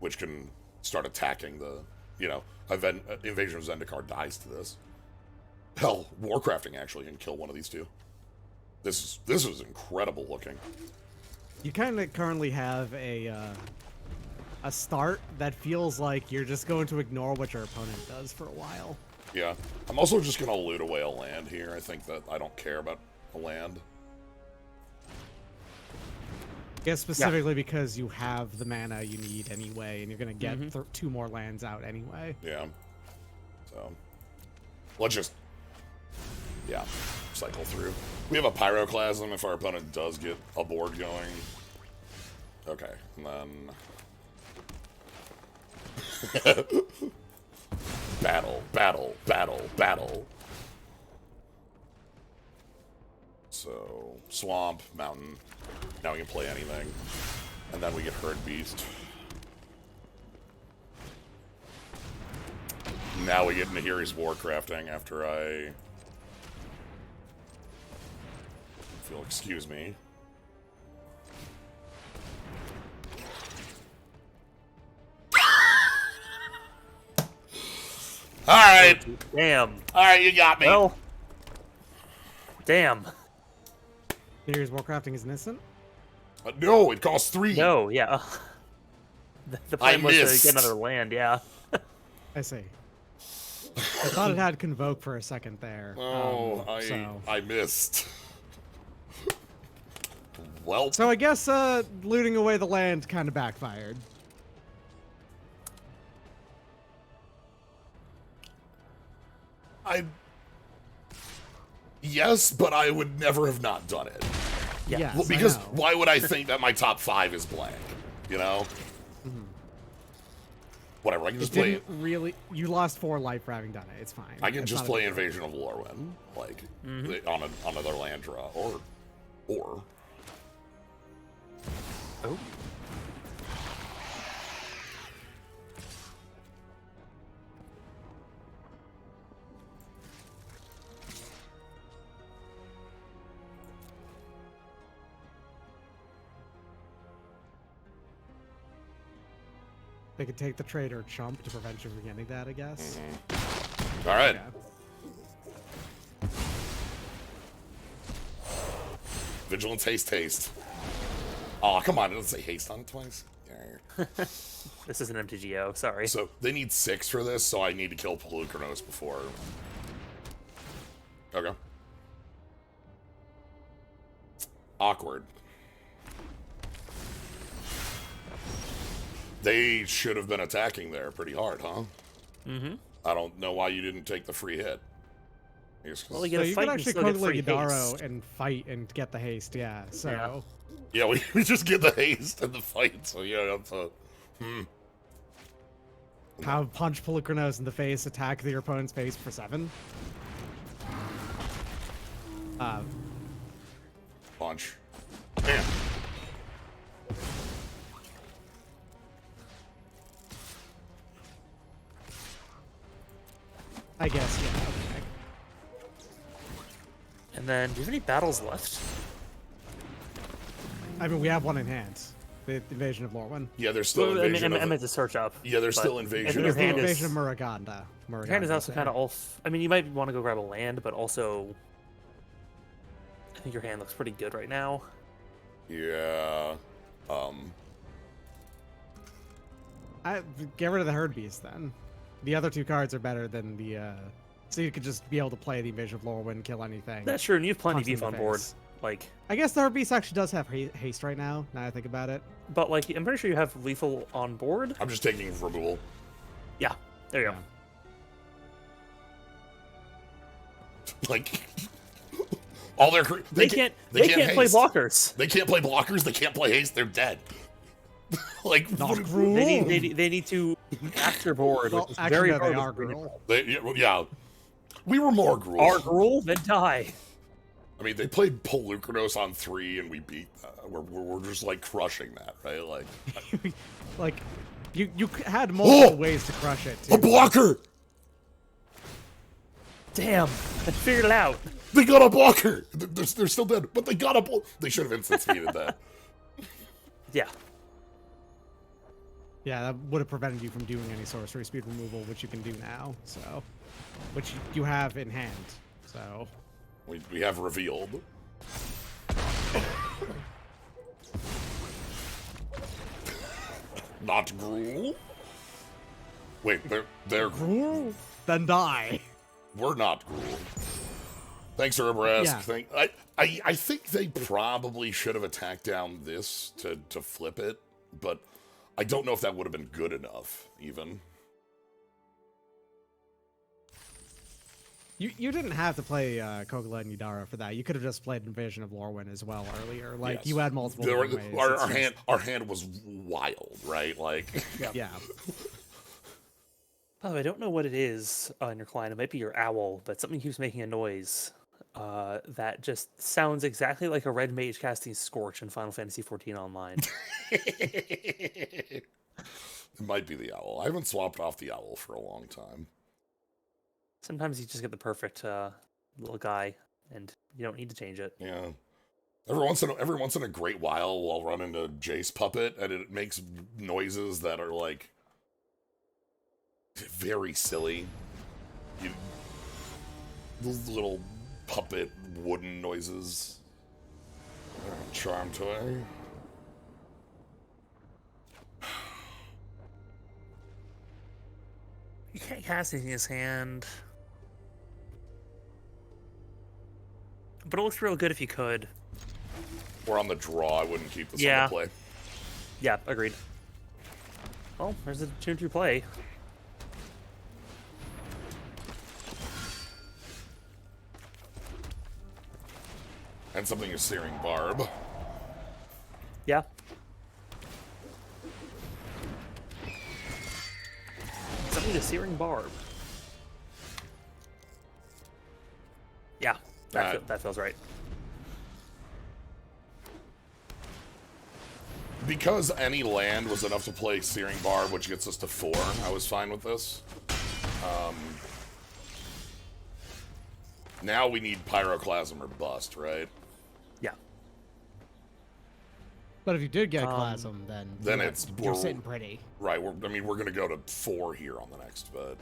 Which can start attacking the, Invasion of Zendikar dies to this. Hell, Warcrafting actually can kill one of these two. This is incredible looking.
You kind of currently have a start that feels like you're just going to ignore what your opponent does for a while.
Yeah. I'm also just going to loot away a land here. I think that I don't care about a land.
I guess specifically because you have the mana you need anyway, and you're going to get 2 more lands out anyway.
Yeah. So, let's just, cycle through. We have a Pyroclasm if our opponent does get a board going. Okay, and then... battle, battle, battle, battle. So, swamp, mountain. Now we can play anything. And then we get herd beast. Now we get into Here's Warcrafting after I... If you'll excuse me. Alright!
Damn.
Alright, you got me.
Well. Damn.
Here's Warcrafting is innocent?
No, it costs 3.
No, yeah. The plan was
missed.
to get another land, yeah.
I see. I thought it had Convoke for a second there.
Oh, I missed. Well,
So I guess looting away the land kind of backfired.
yes, but I would never have not done it.
Yeah.
Yes,
Well,
I
because
know.
why would I think that my top 5 is blank? You know? Whatever, I can just play.
Didn't really. You lost 4 life for having done it. It's fine.
I can
It's
just
not a
play
big deal.
Invasion of Lorwyn, like on another land draw, or
Oh.
They could take the trade or chump to prevent you from getting that, I guess.
all right.
Yeah.
Vigilance, haste. Oh, come on, it doesn't say haste on it twice. Yeah.
This is an MTGO, sorry.
So they need 6 for this, so I need to kill Pelucranos before. Okay. Awkward. They should have been attacking there pretty hard, huh?
Mm-hmm.
I don't know why you didn't take the free hit. I guess 'cause-
Well, you
So
get a
you
fight
could
and
actually
still
go
get
to
free
Yadaro
haste.
and fight and get the haste, yeah. So
yeah, we just get the haste and the fight, so yeah, that's a...
have punch Pelucranos in the face, attack your opponent's face for 7.
Punch. Damn.
I guess, yeah. Okay.
And then, do you have any battles left?
I mean, we have one in hand. The Invasion of Lorwyn.
Yeah, there's still
Well, I
invasion
mean, I
of...
meant to search up.
Yeah, there's
but
still
I
invasion
think
of...
your
The
hand
Invasion
is,
of Muraganda.
your hand is also kind of off. I mean, you might want to go grab a land, but also, I think your hand looks pretty good right now.
Yeah.
Get rid of the Herd Beast then. The other 2 cards are better than the. So you could just be able to play the Invasion of Lorwyn, kill anything.
That's true, and you have plenty of
punch in
beef
the
on board.
face.
Like,
I guess the Herd Beast actually does have haste right now. Now I think about it.
but like, I'm pretty sure you have lethal on board.
I'm just taking removal.
Yeah, there you
Yeah.
Like... all their...
They can't play
haste.
blockers.
They can't play blockers, they can't play haste, they're dead. Like...
Not
what-
Gruul.
They need to after board,
Well,
which is
actually,
very
no, they
hard
are
with
Gruul.
yeah. We were more Gruul.
Are Gruul, then die.
I mean, they played Pelucranos on 3, and we beat. We're just like crushing that, right? Like
Like, you had multiple ways to crush it.
a
Too.
blocker.
Damn, I figured it out.
They got a blocker. They're still dead, but they got a. They should have instant speeded that.
Yeah,
Yeah, that would have prevented you from doing any sorcery speed removal, which you can do now. So, which you have in hand. So.
We have revealed. Not Gruul. Wait, they're
Gruul? Then die.
we're not Gruul. Thanks, Herbrask.
Yeah.
I think they probably should have attacked down this to flip it, but I don't know if that would have been good enough, even.
You didn't have to play Kogla and Yudara for that. You could have just played Invasion of Lorwyn as well earlier. Like,
Yes.
you had multiple
There were-
different ways.
our hand was wild, right? Like,
Yeah.
By the way, I don't know what it is on your client. It might be your owl, but something keeps making a noise that just sounds exactly like a red mage casting Scorch in Final Fantasy XIV Online.
it might be the owl. I haven't swapped off the owl for a long time.
Sometimes you just get the perfect little guy, and you don't need to change it.
Yeah. Every once in a great while, I'll run into Jace Puppet, and it makes noises that are like very silly. Those little puppet wooden noises. Charm toy.
You can't cast anything in his hand. But it looks real good if you could.
Or on the draw, I wouldn't keep this
Yeah.
on the play.
Yeah, agreed. Well, there's a tune to play.
And something is Searing Barb.
Yeah. Something to Searing Barb. Yeah, that feels right.
Because any land was enough to play Searing Barb, which gets us to 4, I was fine with this. Now we need Pyroclasm or Bust, right?
Yeah.
But if you did get Clasm, then you're
we're
sitting pretty.
right. We're going to go to 4 here on the next, but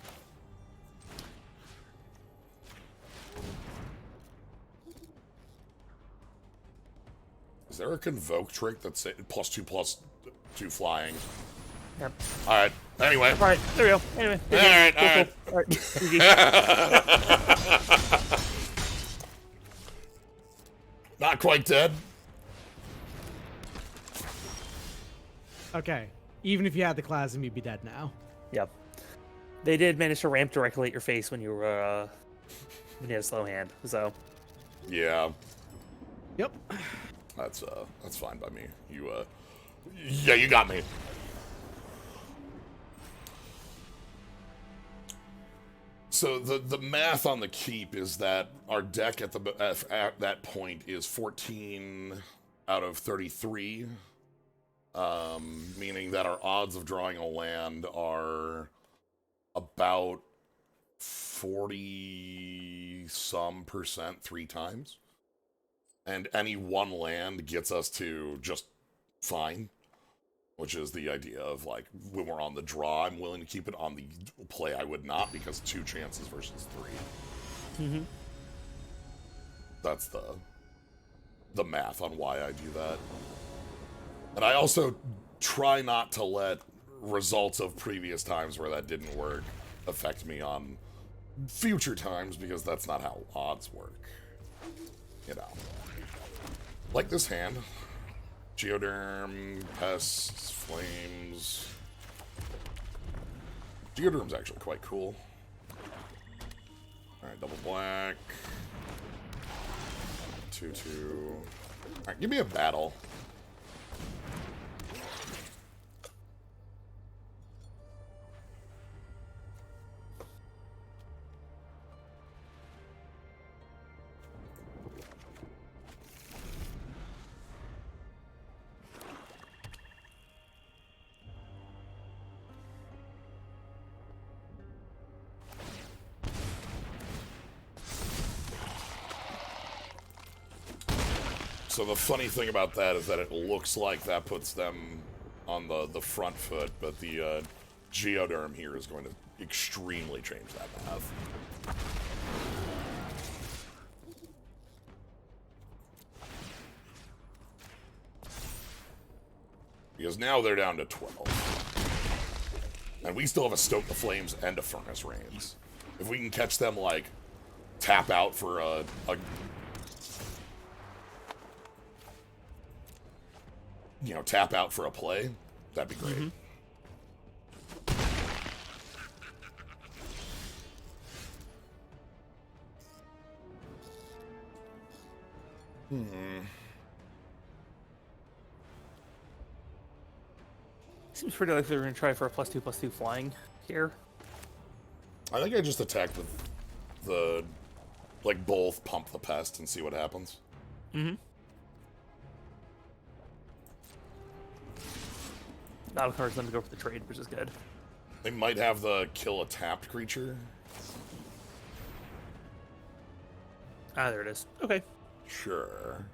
is there a Convoke trick that's +2/+2 flying?
Yep.
All right. Anyway.
All right, there we go. Anyway.
All right.
Cool. All right. Easy.
Not quite dead.
Okay. Even if you had the Clasm, you'd be dead now.
Yep. They did manage to ramp directly at your face when you were when you had a slow hand. So
Yeah.
Yep.
That's fine by me. Yeah, you got me. So the math on the keep is that our deck at that point is 14 out of 33, meaning that our odds of drawing a land are about 40-some% 3 times. And any one land gets us to just fine, which is the idea of, like, when we're on the draw, I'm willing to keep it. On the play, I would not, because 2 chances versus 3.
Mm-hmm.
That's the math on why I do that. And I also try not to let results of previous times where that didn't work affect me on future times, because that's not how odds work. You know. Like this hand. Geoderm, Pests, Flames. Geoderm's actually quite cool. Alright, double black. 2/2. Alright, give me a battle. So the funny thing about that is that it looks like that puts them on the front foot, but the Geoderm here is going to extremely change that math. Because now they're down to 12. And we still have a Stoke the Flames and a Furnace Rains. If we can catch them, like, tap out for a tap out for a play, that'd be great.
Mm-hmm. Seems pretty likely we're gonna try for a +2/+2 flying here.
I think I just attacked with the, like, both pump the pest and see what happens.
Mm-hmm. That'll encourage them to go for the trade, which is good.
They might have the kill a tapped creature.
Ah, there it is. Okay.
Sure.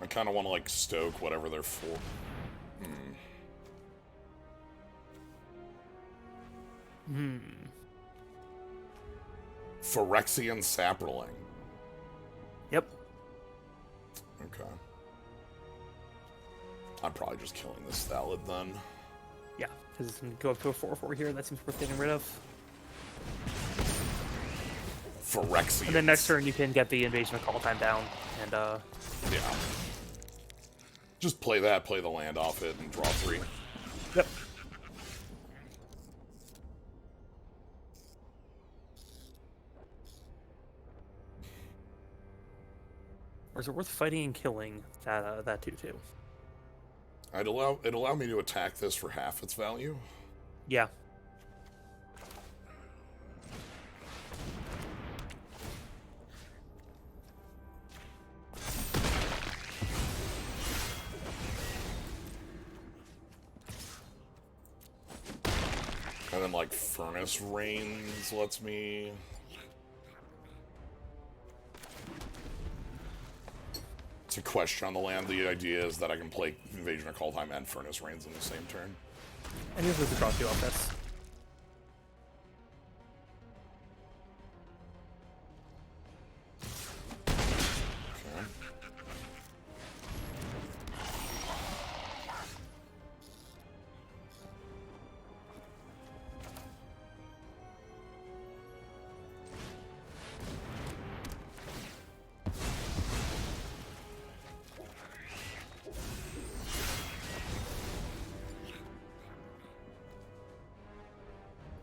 I kind of want to, like, stoke whatever they're for. Phyrexian Saproling.
Yep.
Okay. I'm probably just killing this salad then.
Yeah, because it's going to go up to a 4/4 here. That seems worth getting rid of.
Phyrexian.
And then next turn you can get the Invasion of Call Time down, and
Yeah. Just play that, play the land off it, and draw 3.
Yep. Or is it worth fighting and killing that 2/2?
It'd allow me to attack this for half its value.
Yeah.
And then, like, Furnace Rains lets me... It's a question on the land. The idea is that I can play Invasion of Call Time and Furnace Rains in the same turn.
And here's the draw 2 off this.
Okay.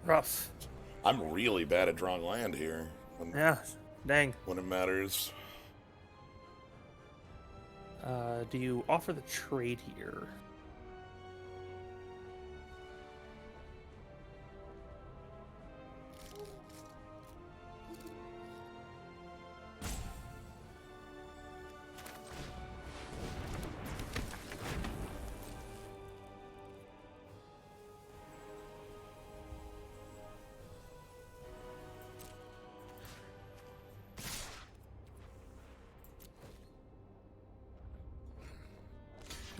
Rough.
I'm really bad at drawing land here.
Yeah. Dang.
When it matters.
Do you offer the trade here?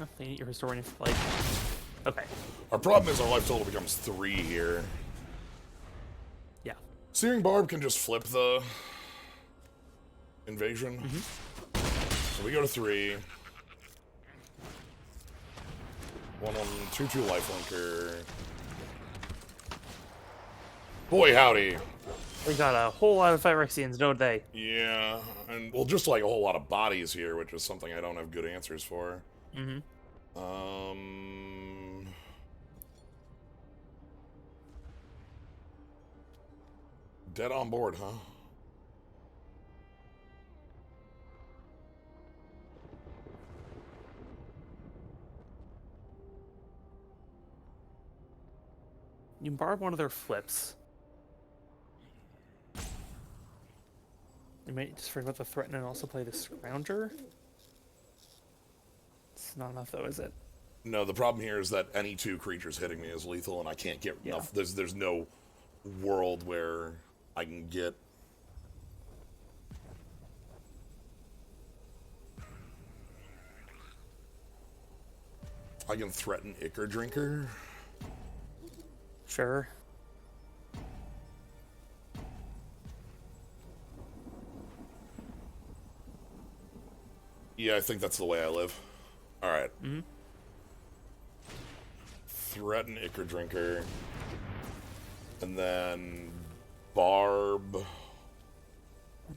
Oh, they need your historian for life. Okay.
Our problem is our life total becomes 3 here.
Yeah.
Searing Barb can just flip the invasion. So we go to 3. 1/1 2/2 lifelinker. Boy howdy.
We got a whole lot of Phyrexians, don't they?
Yeah, and well, just like a whole lot of bodies here, which is something I don't have good answers for. Dead on board, huh?
You can borrow one of their flips. You might just forget about the threaten and also play the Scrounger. It's not enough though, is it?
No, the problem here is that any 2 creatures hitting me is lethal, and I can't get enough. There's no world where I can get. I can threaten Ichor Drinker.
Sure.
Yeah, I think that's the way I live. Alright. Threaten Ichor Drinker. And then Barb.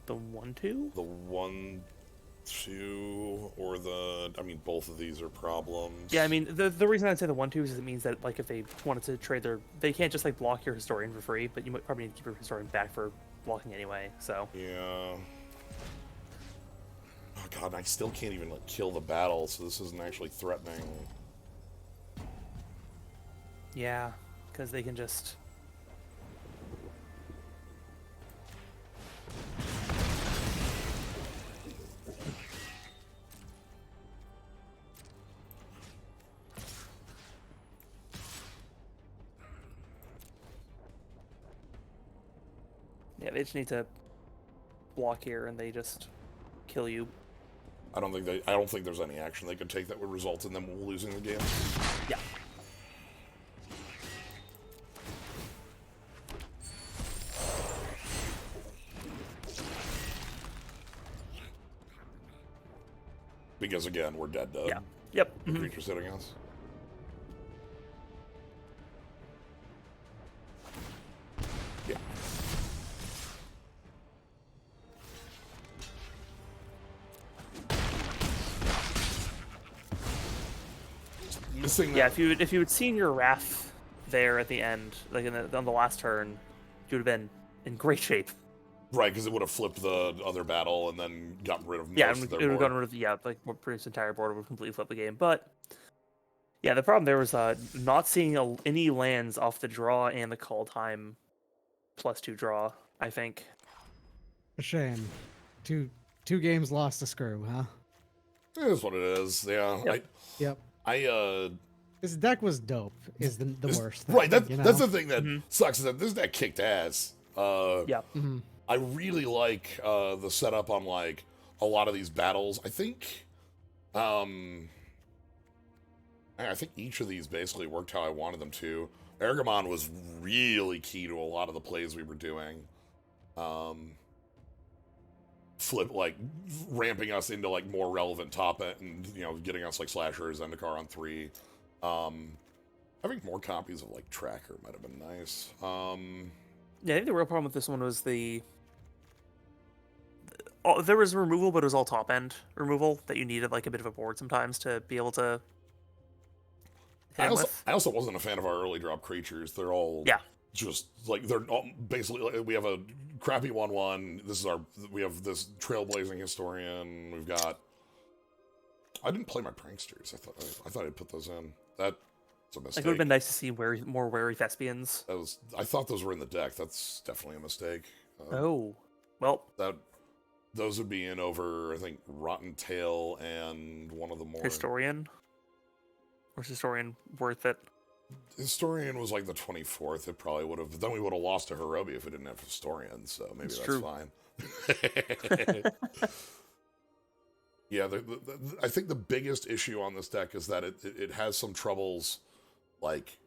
The 1/2?
The 1/2 or I mean, both of these are problems.
Yeah, I mean, the reason I'd say the 1/2 is it means that, like, if they wanted to trade they can't just, like, block your Historian for free, but you might probably need to keep your Historian back for blocking anyway, so.
Yeah. Oh god, I still can't even, like, kill the battle, so this isn't actually threatening.
Yeah, because they can just... Yeah, they just need to block here, and they just kill you.
I don't think there's any action they could take that would result in them losing the game.
Yeah.
Because again, we're dead.
Yeah. Yep.
The creature's hitting us. Yeah. Missing that.
Yeah, if you had seen your Wrath there at the end, like on the last turn, you would have been in great shape.
Right, because it would have flipped the other battle and then gotten rid of most
Yeah,
of
it
their
would have
board.
gotten rid of like pretty much entire board would completely flip the game. But yeah, the problem there was not seeing any lands off the draw and the call time +2 draw. I think.
A shame. Two games lost to screw, huh?
It is what it is. Yeah.
Yep.
I
This deck was dope. Is the worst thing,
right. That's
you know?
that's the thing that sucks is that this deck kicked ass.
Yeah.
I really like the setup on like a lot of these battles. I think each of these basically worked how I wanted them to. Argamon was really key to a lot of the plays we were doing. Ramping us into like more relevant top end and getting us like Slasher or Zendikar on 3. Having more copies of like Tracker might have been nice.
Yeah, I think the real problem with this one was there was removal, but it was all top end removal that you needed like a bit of a board sometimes to be able to hit him with.
I also wasn't a fan of our early drop creatures. They're all just like they're all basically we have a crappy 1/1. We have this Trailblazing Historian. We've got. I didn't play my Pranksters. I thought I'd put those in. That's a mistake.
It would have been nice to see more wary Thespians.
I thought those were in the deck. That's definitely a mistake.
Oh, well.
Those would be in over, I think, Rotten Tail and one of the more...
Historian? Or is Historian worth it?
Historian was like the 24th. It probably would have... Then we would have lost to Hirobi if we didn't have Historian, so maybe that's
true.
fine. Yeah, I think the biggest issue on this deck is that it has some troubles, like,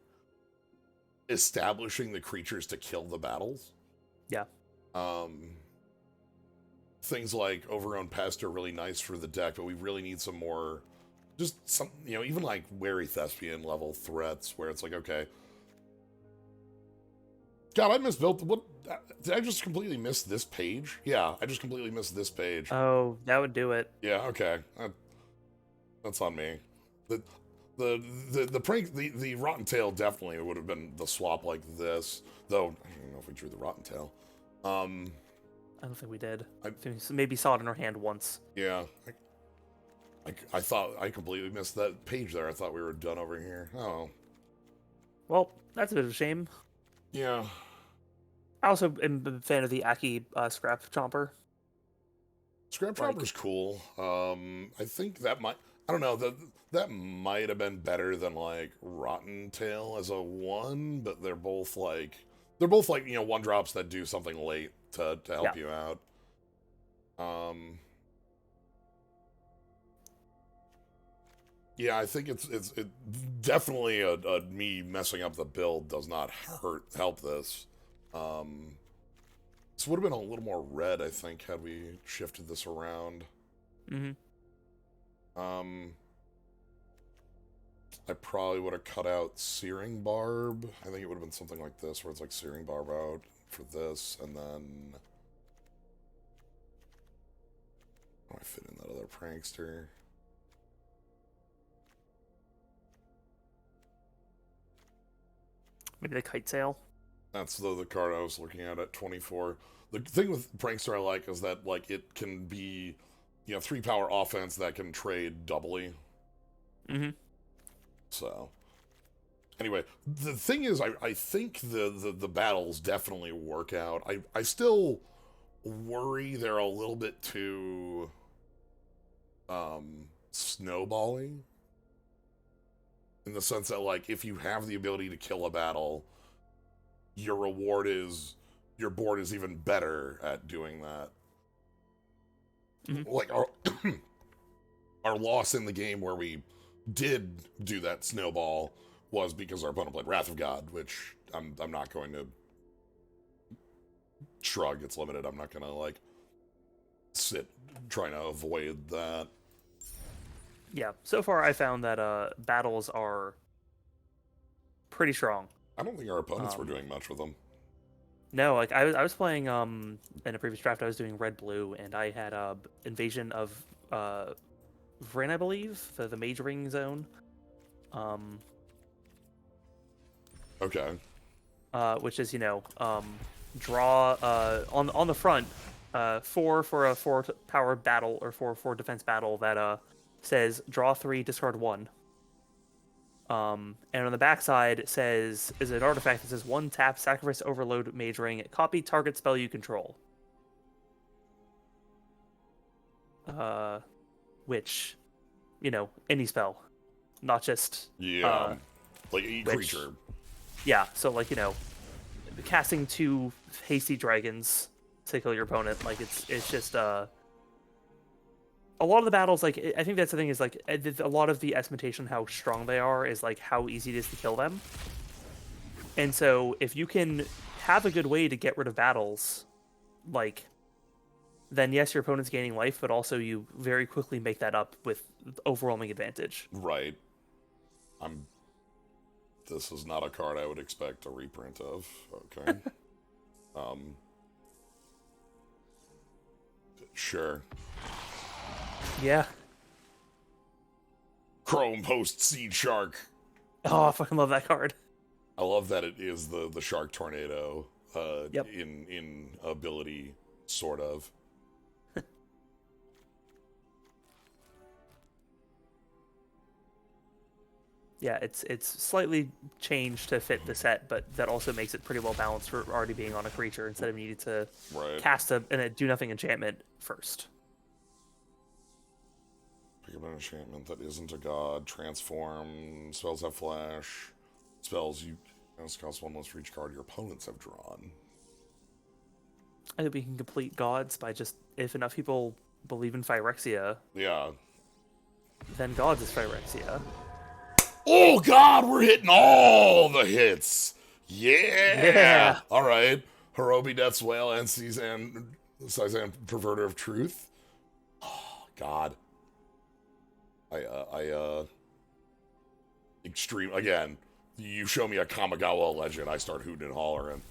establishing the creatures to kill the battles.
Yeah.
Things like Overgrown Pest are really nice for the deck, but we really need some more, just some, even like Wary Thespian level threats where it's like, okay. God, I misbuilt, did I just completely miss this page? Yeah, I just completely missed this page.
Oh, that would do it.
Yeah, okay. That's on me. The prank, the Rotten Tail definitely would have been the swap like this, though I don't know if we drew the Rotten Tail.
I don't think we did. I think we maybe saw it in our hand once.
Yeah. I thought I completely missed that page there. I thought we were done over here. Oh.
Well, that's a bit of a shame.
Yeah.
I also am a fan of the Aki Scrap Chomper.
Scrap Chomper's cool. I think that might... I don't know. That might have been better than, like, Rotten Tail as a 1, but they're both, like... 1-drops that do something late to help you out. Yeah, I think it definitely me messing up the build does not help this. This would have been a little more red, I think, had we shifted this around. I probably would have cut out Searing Barb. I think it would have been something like this, where it's like Searing Barb out for this, and then I fit in that other prankster?
Maybe the kite sail.
That's the card I was looking at 24. The thing with prankster I like is that like it can be, 3 power offense that can trade doubly.
Mm-hmm.
So, anyway, the thing is, I think the battles definitely work out. I still worry they're a little bit too snowballing, in the sense that, like, if you have the ability to kill a battle, your reward is your board is even better at doing that.
Mm-hmm.
Like our loss in the game where we did do that snowball was because our opponent played Wrath of God, which I'm not going to shrug. It's limited. I'm not going to like sit trying to avoid that.
Yeah. So far, I found that battles are pretty strong.
I don't think our opponents were doing much with them.
No, like I was playing in a previous draft. I was doing red blue, and I had invasion of Vryn, I believe, the mage ring zone.
Okay.
Which is draw on the front 4 for a 4 power battle or 4 defense battle that says draw 3, discard 1. And on the backside is an artifact that says 1 tap, sacrifice overload mage ring, copy target spell you control. Which, any spell, not just
like a creature.
Yeah, so like casting 2 hasty dragons to kill your opponent, like it's just a lot of the battles, like, I think that's the thing is, like, a lot of the estimation how strong they are is, like, how easy it is to kill them. And so, if you can have a good way to get rid of battles, like, then yes, your opponent's gaining life, but also you very quickly make that up with overwhelming advantage.
Right. This is not a card I would expect a reprint of. Okay. Sure.
Yeah.
Chrome Post Seed Shark.
Oh, I fucking love that card.
I love that it is the Shark Tornado
Yep.
in ability, sort of.
Yeah, it's slightly changed to fit the set, but that also makes it pretty well balanced for already being on a creature instead of needing to cast a do-nothing enchantment first.
Pick up an enchantment that isn't a god. Transform. Spells have flash. Spells you cost 1 less for each card your opponents have drawn.
I think we can complete gods by just, if enough people believe in Phyrexia,
Yeah.
then gods is Phyrexia.
Oh god, we're hitting all the hits. Yeah. All right. Hirobi Death's Whale and Cizan Perverter of Truth. Oh god. Extreme again. You show me a Kamigawa legend, I start hooting and hollering.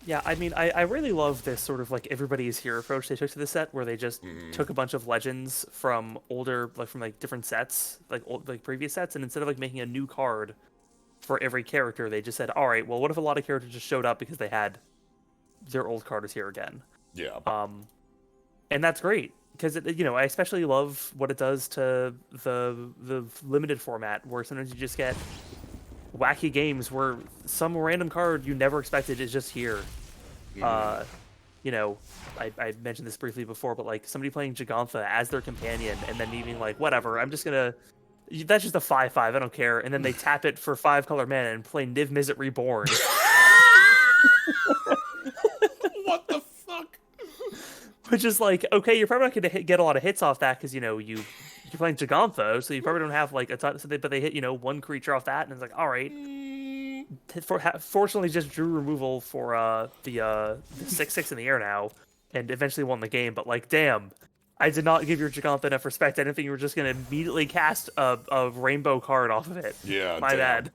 Yeah, I mean, I really love this sort of like everybody is here approach they took to the set, where they just took a bunch of legends from older, like from like different sets, like previous sets, and instead of like making a new card for every character, they just said, all right, well, what if a lot of characters just showed up because they had their old card is here again?
Yeah.
And that's great because I especially love what it does to the limited format, where sometimes you just get wacky games where some random card you never expected is just here. I mentioned this briefly before, but like somebody playing Jegantha as their companion and then needing like, whatever, I'm just gonna, that's just a 5/5, I don't care, and then they tap it for 5 color mana and play Niv Mizzet Reborn.
What the fuck?
Which is like, okay, you're probably not gonna get a lot of hits off that because you're playing Jegantha, so you probably don't have like a ton. But they hit 1 creature off that, and it's like, all right. Fortunately, just drew removal for the 6/6 in the air now, and eventually won the game. But like, damn, I did not give your Jegantha enough respect. I didn't think you were just gonna immediately cast a rainbow card off of it.
Yeah,
my bad.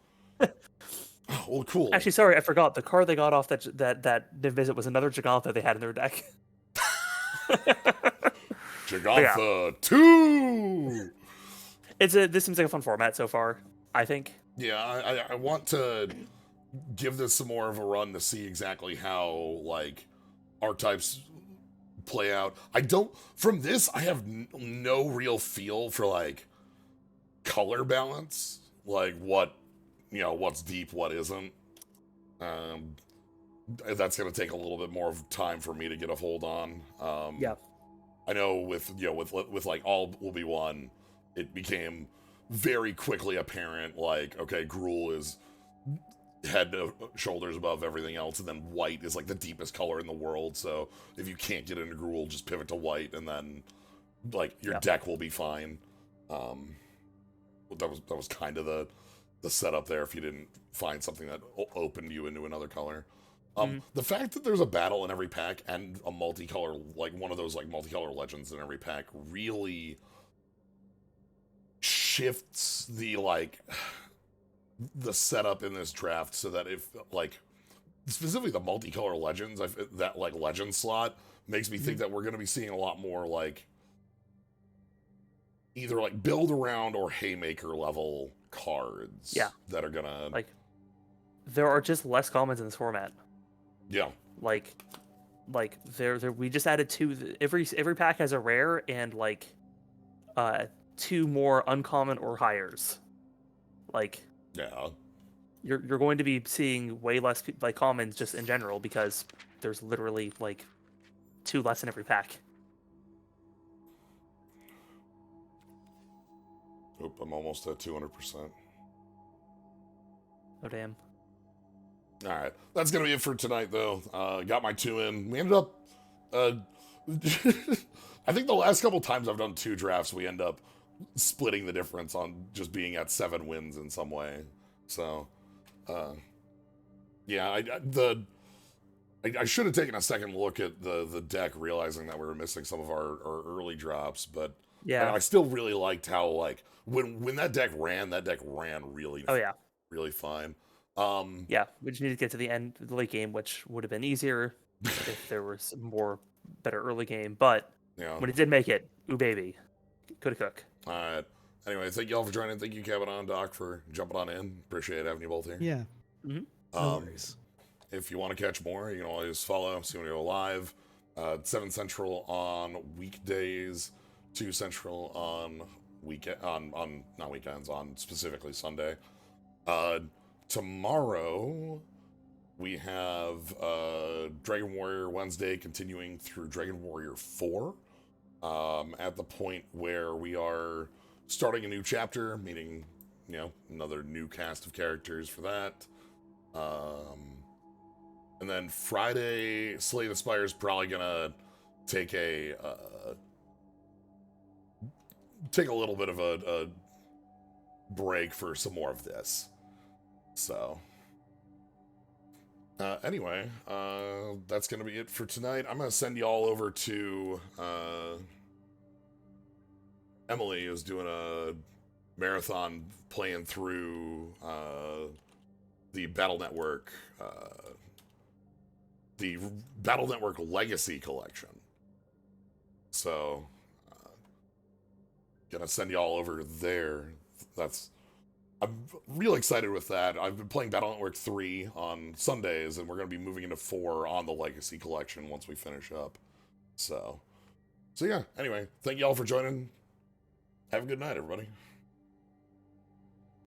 Well, cool.
Actually, sorry, I forgot. The card they got off that Niv Mizzet was another Jegantha they had in their deck.
Jagantha 2!
This seems like a fun format so far, I think.
Yeah, I want to give this some more of a run to see exactly how, like, archetypes play out. From this, I have no real feel for, like, color balance. Like, what's deep, what isn't. That's going to take a little bit more of time for me to get a hold on.
Yeah.
I know with like All Will Be One, it became very quickly apparent, like, okay, Gruul is head to shoulders above everything else, and then white is like the deepest color in the world, so if you can't get into Gruul, just pivot to white, and then, like, your deck will be fine. That was kind of the setup there if you didn't find something that opened you into another color. The fact that there's a battle in every pack and a multicolor, like one of those like multicolor legends in every pack, really shifts the setup in this draft, so that if, like, specifically the multicolor legends, that like legend slot makes me think that we're going to be seeing a lot more like either like build around or haymaker level cards.
Yeah.
That are gonna,
like, there are just less commons in this format.
Yeah.
Like there we just added 2. Every pack has a rare and like 2 more uncommon or hires. Like,
Yeah.
you're going to be seeing way less like commons just in general, because there's literally like 2 less in every pack.
Oop, I'm almost at 200%.
Oh damn.
All right, that's gonna be it for tonight, though. Got my 2 in. We ended up, I think the last couple times I've done 2 drafts, we end up splitting the difference on just being at 7 wins in some way. So, yeah, I should have taken a second look at the deck, realizing that we were missing some of our early drops, but
Yeah.
I still really liked how, like, when that deck ran really,
Oh yeah.
really fine.
Yeah, we just need to get to the end, the late game, which would have been easier if there was more better early game. But
Yeah.
when it did make it, ooh baby, coulda cook.
All right. Anyway, thank you all for joining. Thank you, Kabanaw and Doc, for jumping on in. Appreciate having you both here.
Yeah.
Mm-hmm.
No worries.
If you want to catch more, you can always follow, see when we go live. 7 Central on weekdays, 2 Central on not weekends, on specifically Sunday. Tomorrow we have Dragon Warrior Wednesday continuing through Dragon Warrior 4. At the point where we are starting a new chapter, meaning, another new cast of characters for that. And then Friday, Slay the Spire is probably gonna take a little bit of a break for some more of this. So, anyway, that's gonna be it for tonight. I'm gonna send you all over to Emily is doing a marathon playing through the Battle Network Legacy Collection. So, gonna send you all over there. I'm real excited with that. I've been playing Battle Network 3 on Sundays, and we're gonna be moving into 4 on the Legacy Collection once we finish up. So yeah. Anyway, thank you all for joining. Have a good night, everybody.